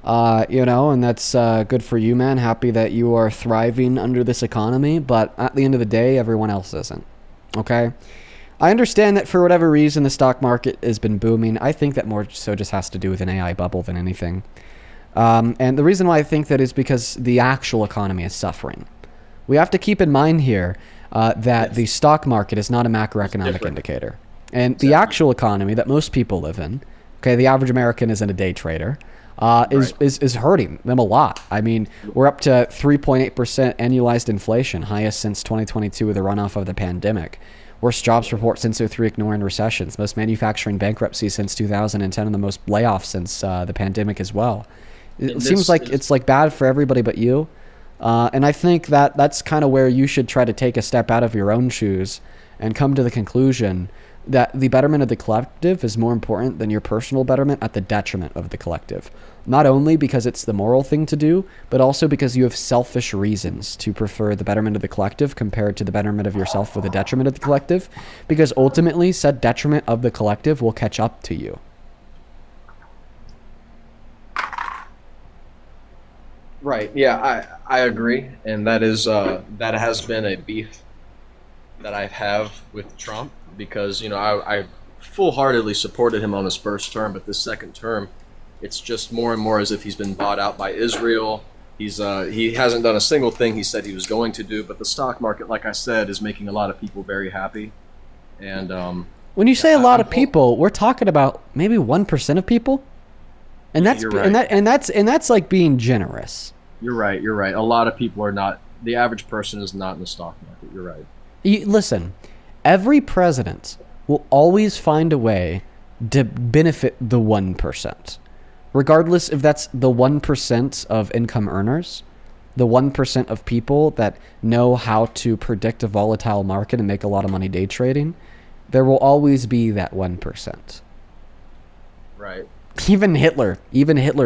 And that's good for you, man. Happy that you are thriving under this economy, but at the end of the day, everyone else isn't. Okay? I understand that for whatever reason, the stock market has been booming. I think that more so just has to do with an AI bubble than anything. And the reason why I think that is because the actual economy is suffering. We have to keep in mind here that the stock market is not a macroeconomic indicator. And the actual economy that most people live in, okay, the average American isn't a day trader, is hurting them a lot. I mean, we're up to 3.8% annualized inflation, highest since 2022 with the runoff of the pandemic. Worst jobs report since 03, ignoring recessions. Most manufacturing bankruptcies since 2010, and the most layoffs since the pandemic as well. It seems like it's like bad for everybody but you. And I think that that's kind of where you should try to take a step out of your own shoes and come to the conclusion that the betterment of the collective is more important than your personal betterment at the detriment of the collective. Not only because it's the moral thing to do, but also because you have selfish reasons to prefer the betterment of the collective compared to the betterment of yourself with the detriment of the collective, because ultimately said detriment of the collective will catch up to you. right. Yeah, I agree. And that has been a beef that I have with Trump because, I full-heartedly supported him on his first term, but this second term, it's just more and more as if he's been bought out by Israel. He hasn't done a single thing he said he was going to do, but the stock market, like I said, is making a lot of people very happy. And when you say a lot of people, we're talking about maybe 1% of people, and that's right. and that's like being generous. You're right. A lot of people are not. The average person is not in the stock market. You're right. Listen, every president will always find a way to benefit the 1%. Regardless if that's the 1% of income earners, the 1% of people that know how to predict a volatile market and make a lot of money day trading, there will always be that 1%. Right. Even Hitler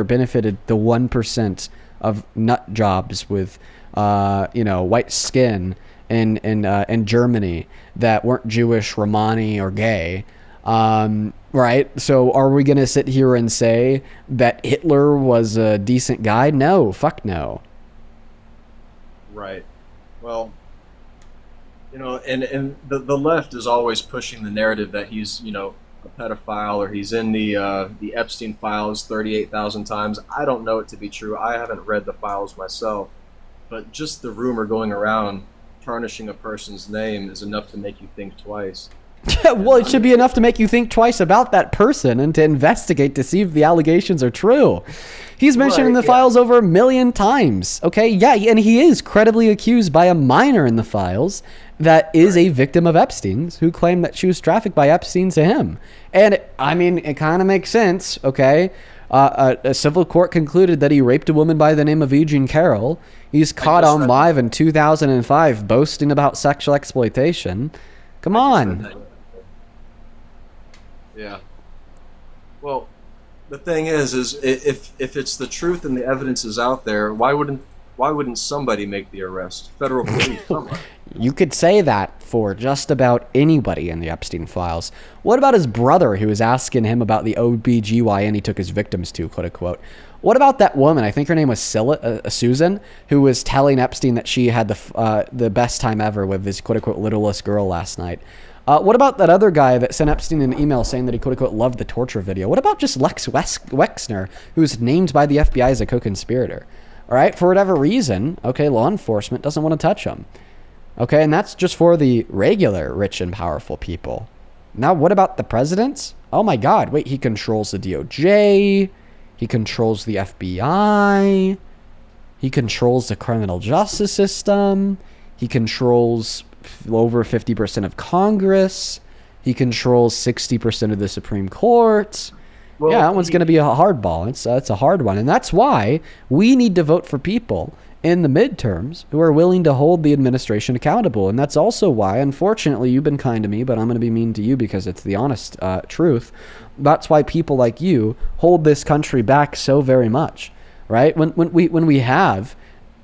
benefited the 1% of nut jobs with, white skin in Germany that weren't Jewish, Romani, or gay. Right? So are we going to sit here and say that Hitler was a decent guy? No, fuck no. Right. Well, and the left is always pushing the narrative that he's, a pedophile or he's in the Epstein files 38,000 times. I don't know it to be true. I haven't read the files myself, but just the rumor going around tarnishing a person's name is enough to make you think twice. Well, it should be enough to make you think twice about that person and to investigate to see if the allegations are true. He's mentioned in the files over 1 million times. Okay, yeah, and he is credibly accused by a minor in the files that is a victim of Epstein's who claimed that she was trafficked by Epstein to him. And, it kind of makes sense, okay? A civil court concluded that he raped a woman by the name of Eugene Carroll. He's caught on live in 2005 boasting about sexual exploitation. Come on. Yeah. Well, the thing is if it's the truth and the evidence is out there, why wouldn't somebody make the arrest? Federal police. Somebody. You could say that for just about anybody in the Epstein files. What about his brother who was asking him about the OBGYN he took his victims to, quote unquote? What about that woman, I think her name was Susan, who was telling Epstein that she had the best time ever with this quote unquote littlest girl last night? What about that other guy that sent Epstein an email saying that he quote unquote loved the torture video? What about just Lex Wexner, who was named by the FBI as a co-conspirator? All right, for whatever reason, okay, law enforcement doesn't want to touch him. Okay, and that's just for the regular rich and powerful people. Now, what about the presidents? Oh my God, wait, he controls the DOJ, he controls the FBI, he controls the criminal justice system, he controls over 50% of Congress, he controls 60% of the Supreme Court. Well, yeah, that one's going to be a hardball. It's a hard one. And that's why we need to vote for people in the midterms who are willing to hold the administration accountable. And that's also why, unfortunately, you've been kind to me, but I'm going to be mean to you because it's the honest truth. That's why people like you hold this country back so very much, right? When we have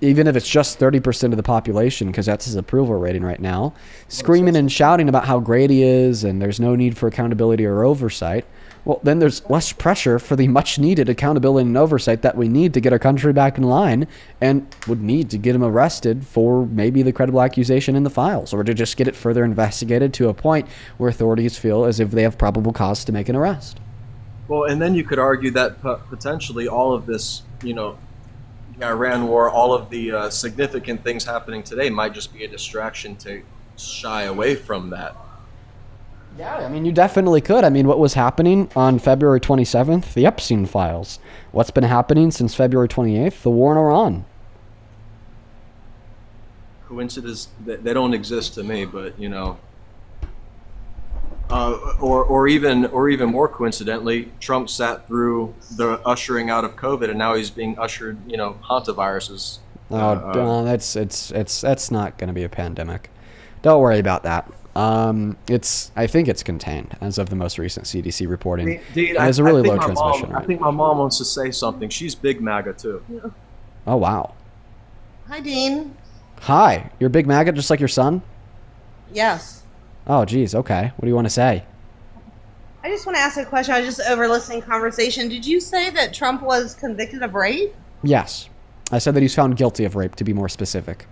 even if it's just 30% of the population, because that's his approval rating right now, screaming and shouting about how great he is and there's no need for accountability or oversight, well, then there's less pressure for the much needed accountability and oversight that we need to get our country back in line, and would need to get him arrested for maybe the credible accusation in the files, or to just get it further investigated to a point where authorities feel as if they have probable cause to make an arrest. Well, and then you could argue that potentially all of this, the Iran war, all of the significant things happening today might just be a distraction to shy away from that. Yeah, I mean, you definitely could. I mean, what was happening on February 27th? The Epstein files. What's been happening since February 28th? The war in Iran. Coincidence, they don't exist to me, but or even more coincidentally, Trump sat through the ushering out of COVID, and now he's being ushered, hantaviruses. That's not going to be a pandemic. Don't worry about that. I think it's contained as of the most recent CDC reporting. Dude, there's a really low transmission rate. I think my mom wants to say something. She's big MAGA too. Oh wow. Hi, Dean. Hi, you're a big MAGA just like your son? Yes. Oh geez, okay. What do you want to say? I just want to ask a question. I was just over listening conversation. Did you say that Trump was convicted of rape? Yes. I said that he's found guilty of rape, to be more specific.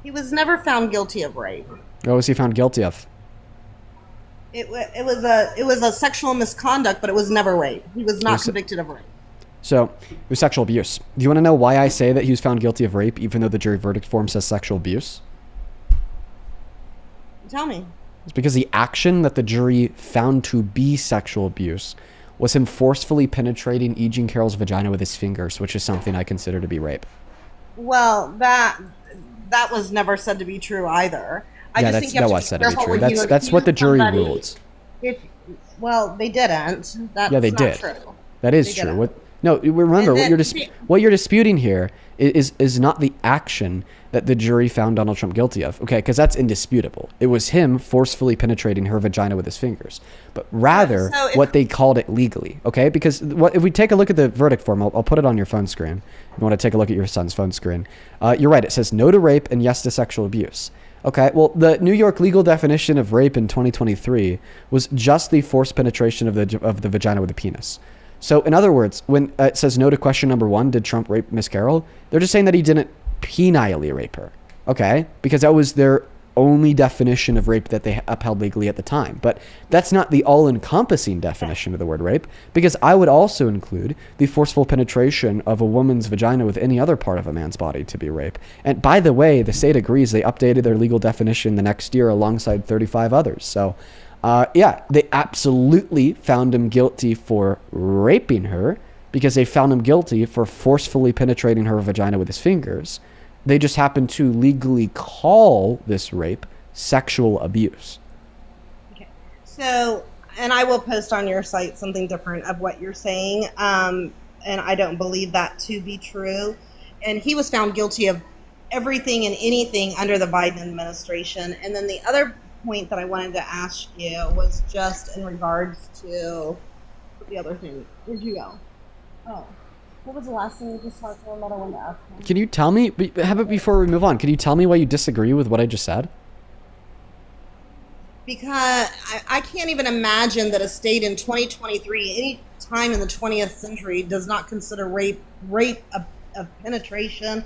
He was never found guilty of rape. What was he found guilty of? It was a sexual misconduct, but it was never rape. He was not convicted of rape. So, it was sexual abuse. Do you want to know why I say that he was found guilty of rape, even though the jury verdict form says sexual abuse? Tell me. It's because the action that the jury found to be sexual abuse was him forcefully penetrating E. Jean Carroll's vagina with his fingers, which is something I consider to be rape. Well, that was never said to be true either. That was said to be true. That's what the jury ruled. Well, they didn't. That's they not did. True. That is true. Remember, what you're disputing here is not the action that the jury found Donald Trump guilty of, okay? Because that's indisputable. It was him forcefully penetrating her vagina with his fingers, but rather what they called it legally, okay? Because if we take a look at the verdict form, I'll put it on your phone screen. If you want to take a look at your son's phone screen. You're right. It says no to rape and yes to sexual abuse. Okay, well, the New York legal definition of rape in 2023 was just the forced penetration of the vagina with a penis. So, in other words, when it says no to question number 1, did Trump rape Miss Carroll? They're just saying that he didn't penally rape her, okay? Because that was their only definition of rape that they upheld legally at the time. But that's not the all-encompassing definition of the word rape, because I would also include the forceful penetration of a woman's vagina with any other part of a man's body to be rape. And by the way, the state agrees. They updated their legal definition the next year alongside 35 others. So, they absolutely found him guilty for raping her because they found him guilty for forcefully penetrating her vagina with his fingers. They just happen to legally call this rape sexual abuse. Okay. So, and I will post on your site something different of what you're saying. And I don't believe that to be true. And he was found guilty of everything and anything under the Biden administration. And then the other point that I wanted to ask you was just in regards to the other thing. Where'd you go? Oh. What was the last thing you just talked about I wanted to ask you? Can you tell me, how about before we move on, can you tell me why you disagree with what I just said? Because I can't even imagine that a state in 2023, any time in the 20th century, does not consider rape of penetration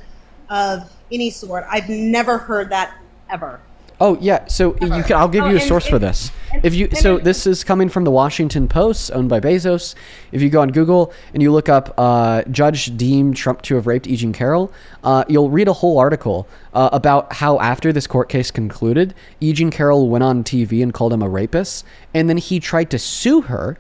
of any sort. I've never heard that ever. Oh yeah, so I'll give you a source for this. This is coming from the Washington Post, owned by Bezos. If you go on Google and you look up "Judge deemed Trump to have raped E. Jean Carroll," you'll read a whole article about how after this court case concluded, E. Jean Carroll went on TV and called him a rapist, and then he tried to sue her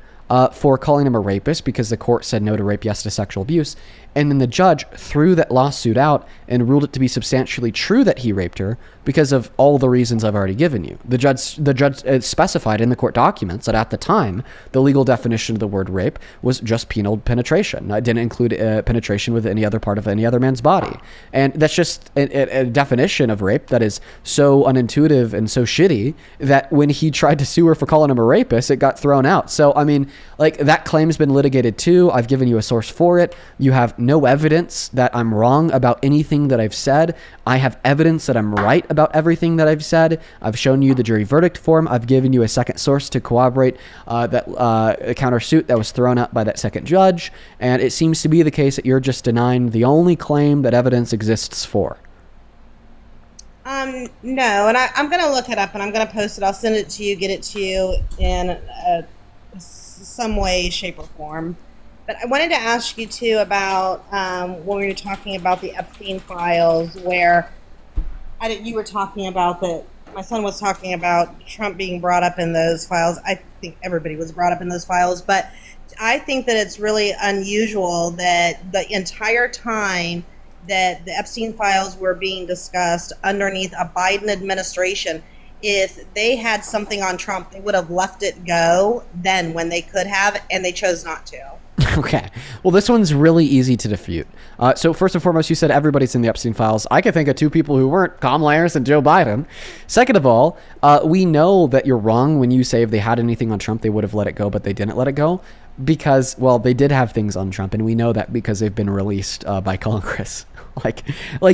for calling him a rapist because the court said no to rape, yes to sexual abuse. And then the judge threw that lawsuit out and ruled it to be substantially true that he raped her because of all the reasons I've already given you. The judge specified in the court documents that at the time, the legal definition of the word rape was just penal penetration. It didn't include penetration with any other part of any other man's body. And that's just a definition of rape that is so unintuitive and so shitty that when he tried to sue her for calling him a rapist, it got thrown out. So, I mean, like, that claim's been litigated too. I've given you a source for it. You have no evidence that I'm wrong about anything that I've said. I have evidence that I'm right about everything that I've said. I've shown you the jury verdict form. I've given you a second source to corroborate that countersuit that was thrown out by that second judge. And it seems to be the case that you're just denying the only claim that evidence exists for. No, and I'm going to look it up and I'm going to post it. I'll send it to you, get it to you in some way, shape, or form. But I wanted to ask you, too, about when we were talking about the Epstein files, where you were talking about that my son was talking about Trump being brought up in those files. I think everybody was brought up in those files. But I think that it's really unusual that the entire time that the Epstein files were being discussed underneath a Biden administration, if they had something on Trump, they would have left it go then when they could have, and they chose not to. Okay. Well, this one's really easy to defute. So first and foremost, you said everybody's in the Epstein files. I can think of two people who weren't: Kamala Harris and Joe Biden. Second of all, we know that you're wrong when you say if they had anything on Trump, they would have let it go, but they didn't let it go because, well, they did have things on Trump, and we know that because they've been released by Congress.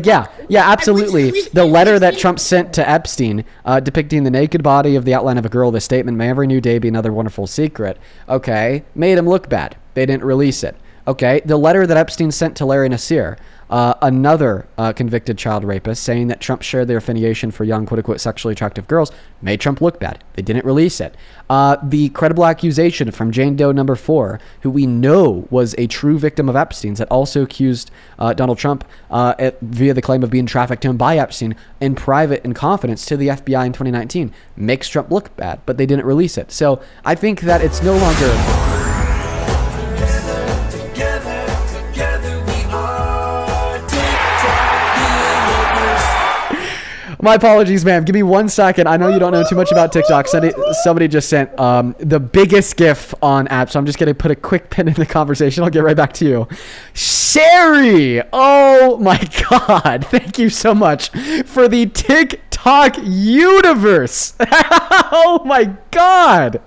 Yeah, absolutely. The letter that Trump sent to Epstein, depicting the naked body of the outline of a girl, the statement, "May every new day be another wonderful secret," okay, made him look bad. They didn't release it. Okay, the letter that Epstein sent to Larry Nassar, another convicted child rapist, saying that Trump shared their affiliation for young, quote-unquote, sexually attractive girls, made Trump look bad. They didn't release it. The credible accusation from Jane Doe number 4, who we know was a true victim of Epstein's, that also accused Donald Trump via the claim of being trafficked to him by Epstein in private in confidence to the FBI in 2019, makes Trump look bad, but they didn't release it. So I think that it's no longer... My apologies, ma'am. Give me 1 second. I know you don't know too much about TikTok. Somebody just sent the biggest GIF on app, so I'm just going to put a quick pin in the conversation. I'll get right back to you. Sherry! Oh my God. Thank you so much for the TikTok universe. Oh my God.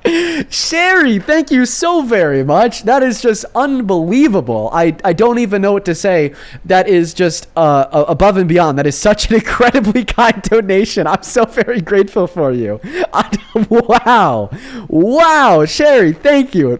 Sherry, thank you so very much. That is just unbelievable. I don't even know what to say. That is just above and beyond. That is such an incredibly kind donation. I'm so very grateful for you. Wow, Sherry, thank you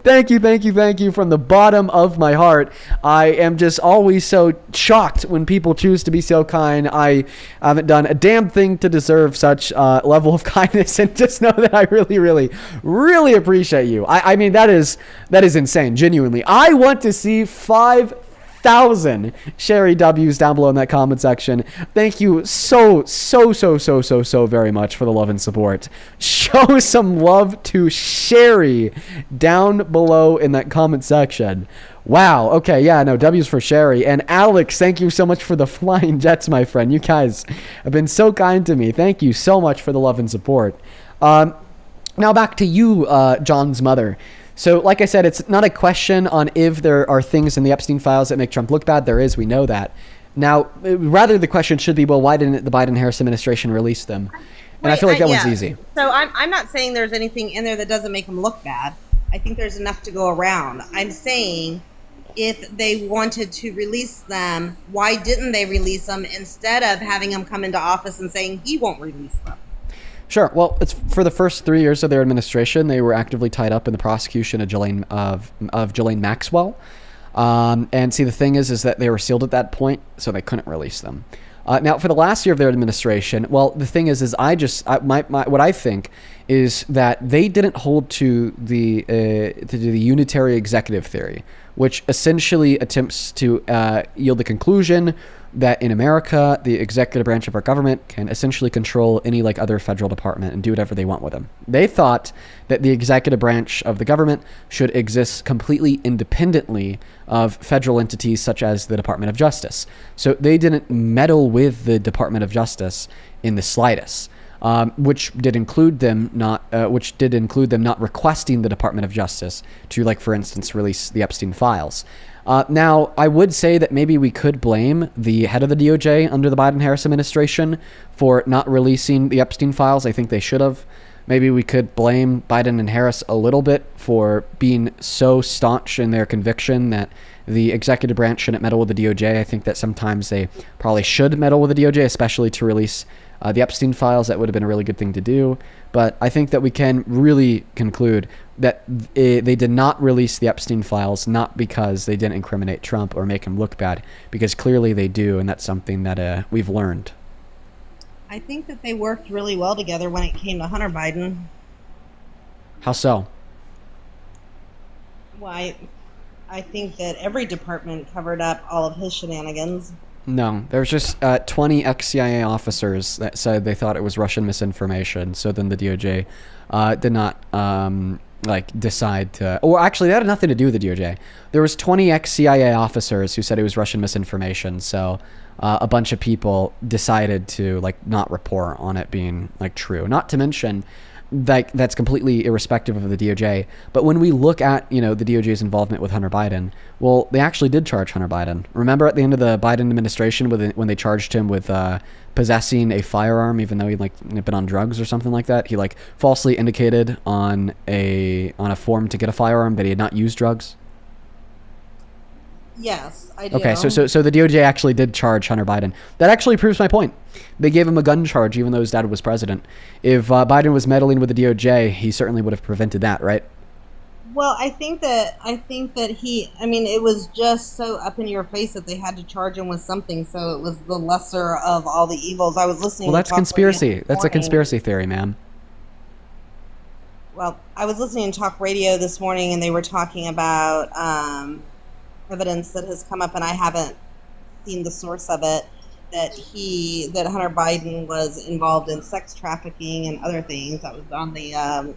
from the bottom of my heart. I am just always so shocked when people choose to be so kind. I haven't done a damn thing to deserve such level of kindness, and just know that I really appreciate you. I mean, that is insane. Genuinely, I want to see 5,000 Sherry W's down below in that comment section. Thank you so very much for the love and support. Show some love to Sherry down below in that comment section. Wow. Okay. Yeah. No. W's for Sherry. And Alex, thank you so much for the flying jets, my friend. You guys have been so kind to me. Thank you so much for the love and support. Now back to you, John's mother. So, like I said, it's not a question on if there are things in the Epstein files that make Trump look bad. There is. We know that. Now, rather, the question should be, well, why didn't the Biden-Harris administration release them? And I feel like that one's easy. So I'm not saying there's anything in there that doesn't make them look bad. I think there's enough to go around. I'm saying if they wanted to release them, why didn't they release them instead of having them come into office and saying he won't release them? Sure. Well, it's for the first 3 years of their administration, they were actively tied up in the prosecution of Ghislaine Maxwell. And see, the thing is that they were sealed at that point, so they couldn't release them. Now, for the last year of their administration, well, the thing is what I think is that they didn't hold to the unitary executive theory, which essentially attempts to yield the conclusion that in America, the executive branch of our government can essentially control any other federal department and do whatever they want with them. They thought that the executive branch of the government should exist completely independently of federal entities such as the Department of Justice. So they didn't meddle with the Department of Justice in the slightest. Which did include them not requesting the Department of Justice to, for instance, release the Epstein files. Now, I would say that maybe we could blame the head of the DOJ under the Biden-Harris administration for not releasing the Epstein files. I think they should have. maybe we could blame Biden and Harris a little bit for being so staunch in their conviction that the executive branch shouldn't meddle with the DOJ. I think that sometimes they probably should meddle with the DOJ, especially to release the Epstein files. That would have been a really good thing to do. But I think that we can really conclude that they did not release the Epstein files, not because they didn't incriminate Trump or make him look bad, because clearly they do, and that's something that we've learned. I think that they worked really well together when it came to Hunter Biden. How so? Why? I think that every department covered up all of his shenanigans. No, there's just 20 ex-CIA officers that said they thought it was Russian misinformation. So then the DOJ did not decide to. Or actually, that had nothing to do with the DOJ. There was 20 ex-CIA officers who said it was Russian misinformation. So a bunch of people decided to not report on it being true. Not to mention, that's completely irrespective of the DOJ. But when we look at, the DOJ's involvement with Hunter Biden, well, they actually did charge Hunter Biden. Remember at the end of the Biden administration when they charged him with possessing a firearm, even though he'd been on drugs or something like that? He falsely indicated on a form to get a firearm that he had not used drugs. Yes, I do. Okay, so the DOJ actually did charge Hunter Biden. That actually proves my point. They gave him a gun charge even though his dad was president. If Biden was meddling with the DOJ, he certainly would have prevented that, right? Well, I think that it was just so up in your face that they had to charge him with something, so it was the lesser of all the evils. I was listening. Well, that's conspiracy. That's a conspiracy theory, ma'am. Well, I was listening to talk radio this morning, and they were talking about evidence that has come up, and I haven't seen the source of it, that Hunter Biden was involved in sex trafficking and other things. That was on the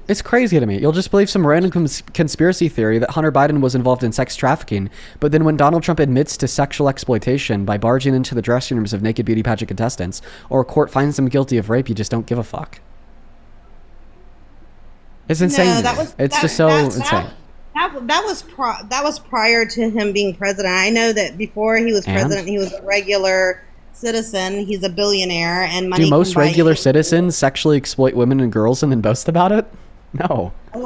It's crazy to me. You'll just believe some random conspiracy theory that Hunter Biden was involved in sex trafficking, but then when Donald Trump admits to sexual exploitation by barging into the dressing rooms of naked beauty pageant contestants, or a court finds him guilty of rape, you just don't give a fuck. It's insane. No, insane. That was prior to him being president. I know that before he was president, he was a regular citizen. He's a billionaire, and money. Do most regular citizens sexually exploit women and girls and then boast about it? No. A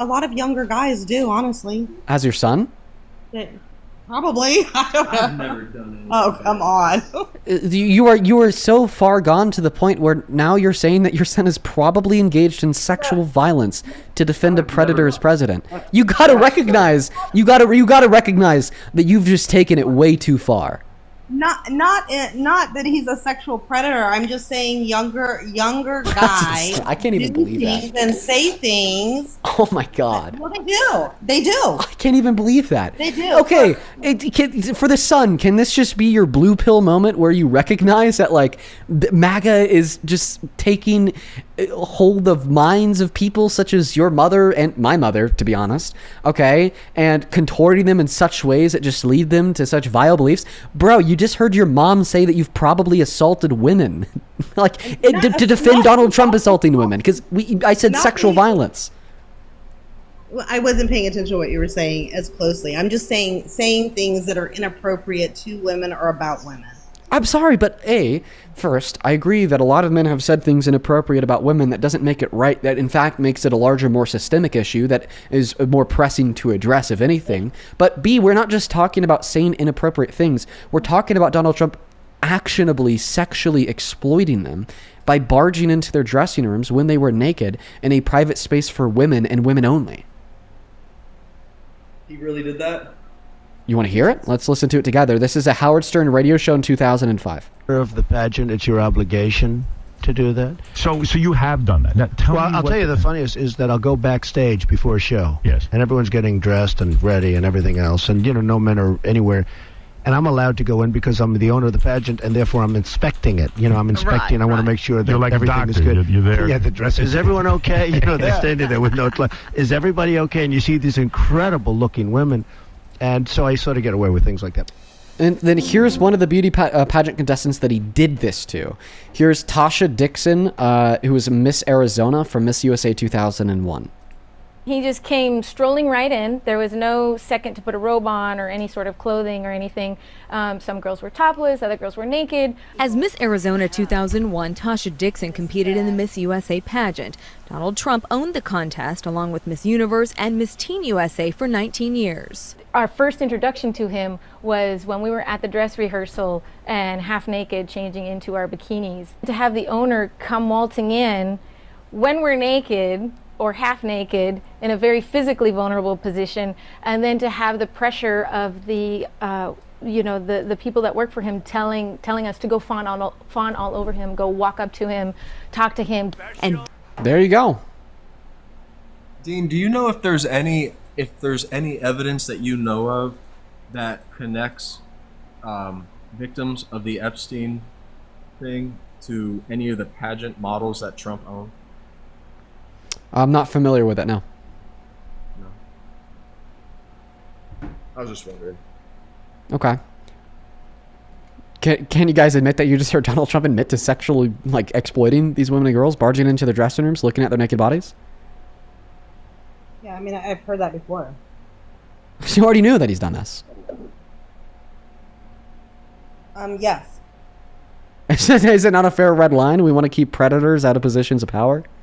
lot of younger guys do, honestly. As your son? Probably. I don't know. I've never done it. Oh, come on. You are so far gone to the point where now you're saying that your son is probably engaged in sexual violence to defend a predator as president. You gotta recognize that you've just taken it way too far. Not that he's a sexual predator. I'm just saying younger guys. I can't even believe that. And say things. Oh my God. Well, they do. I can't even believe that. They do. Okay, for the son, can this just be your blue pill moment where you recognize that MAGA is just taking hold of minds of people such as your mother and my mother, to be honest, okay, and contorting them in such ways that just lead them to such vile beliefs? Bro, you just heard your mom say that you've probably assaulted women, to defend Donald Trump assaulting women, because I said sexual violence. Well, I wasn't paying attention to what you were saying as closely. I'm just saying things that are inappropriate to women or about women. I'm sorry, but first, I agree that a lot of men have said things inappropriate about women. That doesn't make it right. That, in fact, makes it a larger, more systemic issue that is more pressing to address, if anything. But B, we're not just talking about saying inappropriate things. We're talking about Donald Trump actionably sexually exploiting them by barging into their dressing rooms when they were naked in a private space for women and women only. He really did that? You want to hear it? Let's listen to it together. This is a Howard Stern radio show in 2005. Of the pageant, it's your obligation to do that. So you have done that. Now, I'll tell you the funniest is that I'll go backstage before a show. Yes. And everyone's getting dressed and ready and everything else. And, no men are anywhere. And I'm allowed to go in because I'm the owner of the pageant, and therefore I'm inspecting it. I'm inspecting. Right, I want to make sure that you're like everything is good. You're there. Yeah, the dress. Is everyone okay? They're standing there with no clothes. Is everybody okay? And you see these incredible-looking women. And so I sort of get away with things like that. And then here's one of the beauty pageant contestants that he did this to. Here's Tasha Dixon, who was Miss Arizona from Miss USA 2001. He just came strolling right in. There was no second to put a robe on or any sort of clothing or anything. Some girls were topless, other girls were naked. As Miss Arizona 2001, Tasha Dixon competed in the Miss USA pageant. Donald Trump owned the contest along with Miss Universe and Miss Teen USA for 19 years. Our first introduction to him was when we were at the dress rehearsal and half naked changing into our bikinis. To have the owner come waltzing in when we're naked or half naked in a very physically vulnerable position, and then to have the pressure of the the people that work for him telling us to go fawn all over him, go walk up to him, talk to him. And there you go. Dean, do you know if there's any evidence that you know of that connects victims of the Epstein thing to any of the pageant models that Trump owned? I'm not familiar with it now. No. I was just wondering. Okay. Can you guys admit that you just heard Donald Trump admit to sexually exploiting these women and girls, barging into their dressing rooms, looking at their naked bodies? Yeah, I mean, I've heard that before. You already knew that he's done this. Yes. Is it not a fair red line? We want to keep predators out of positions of power?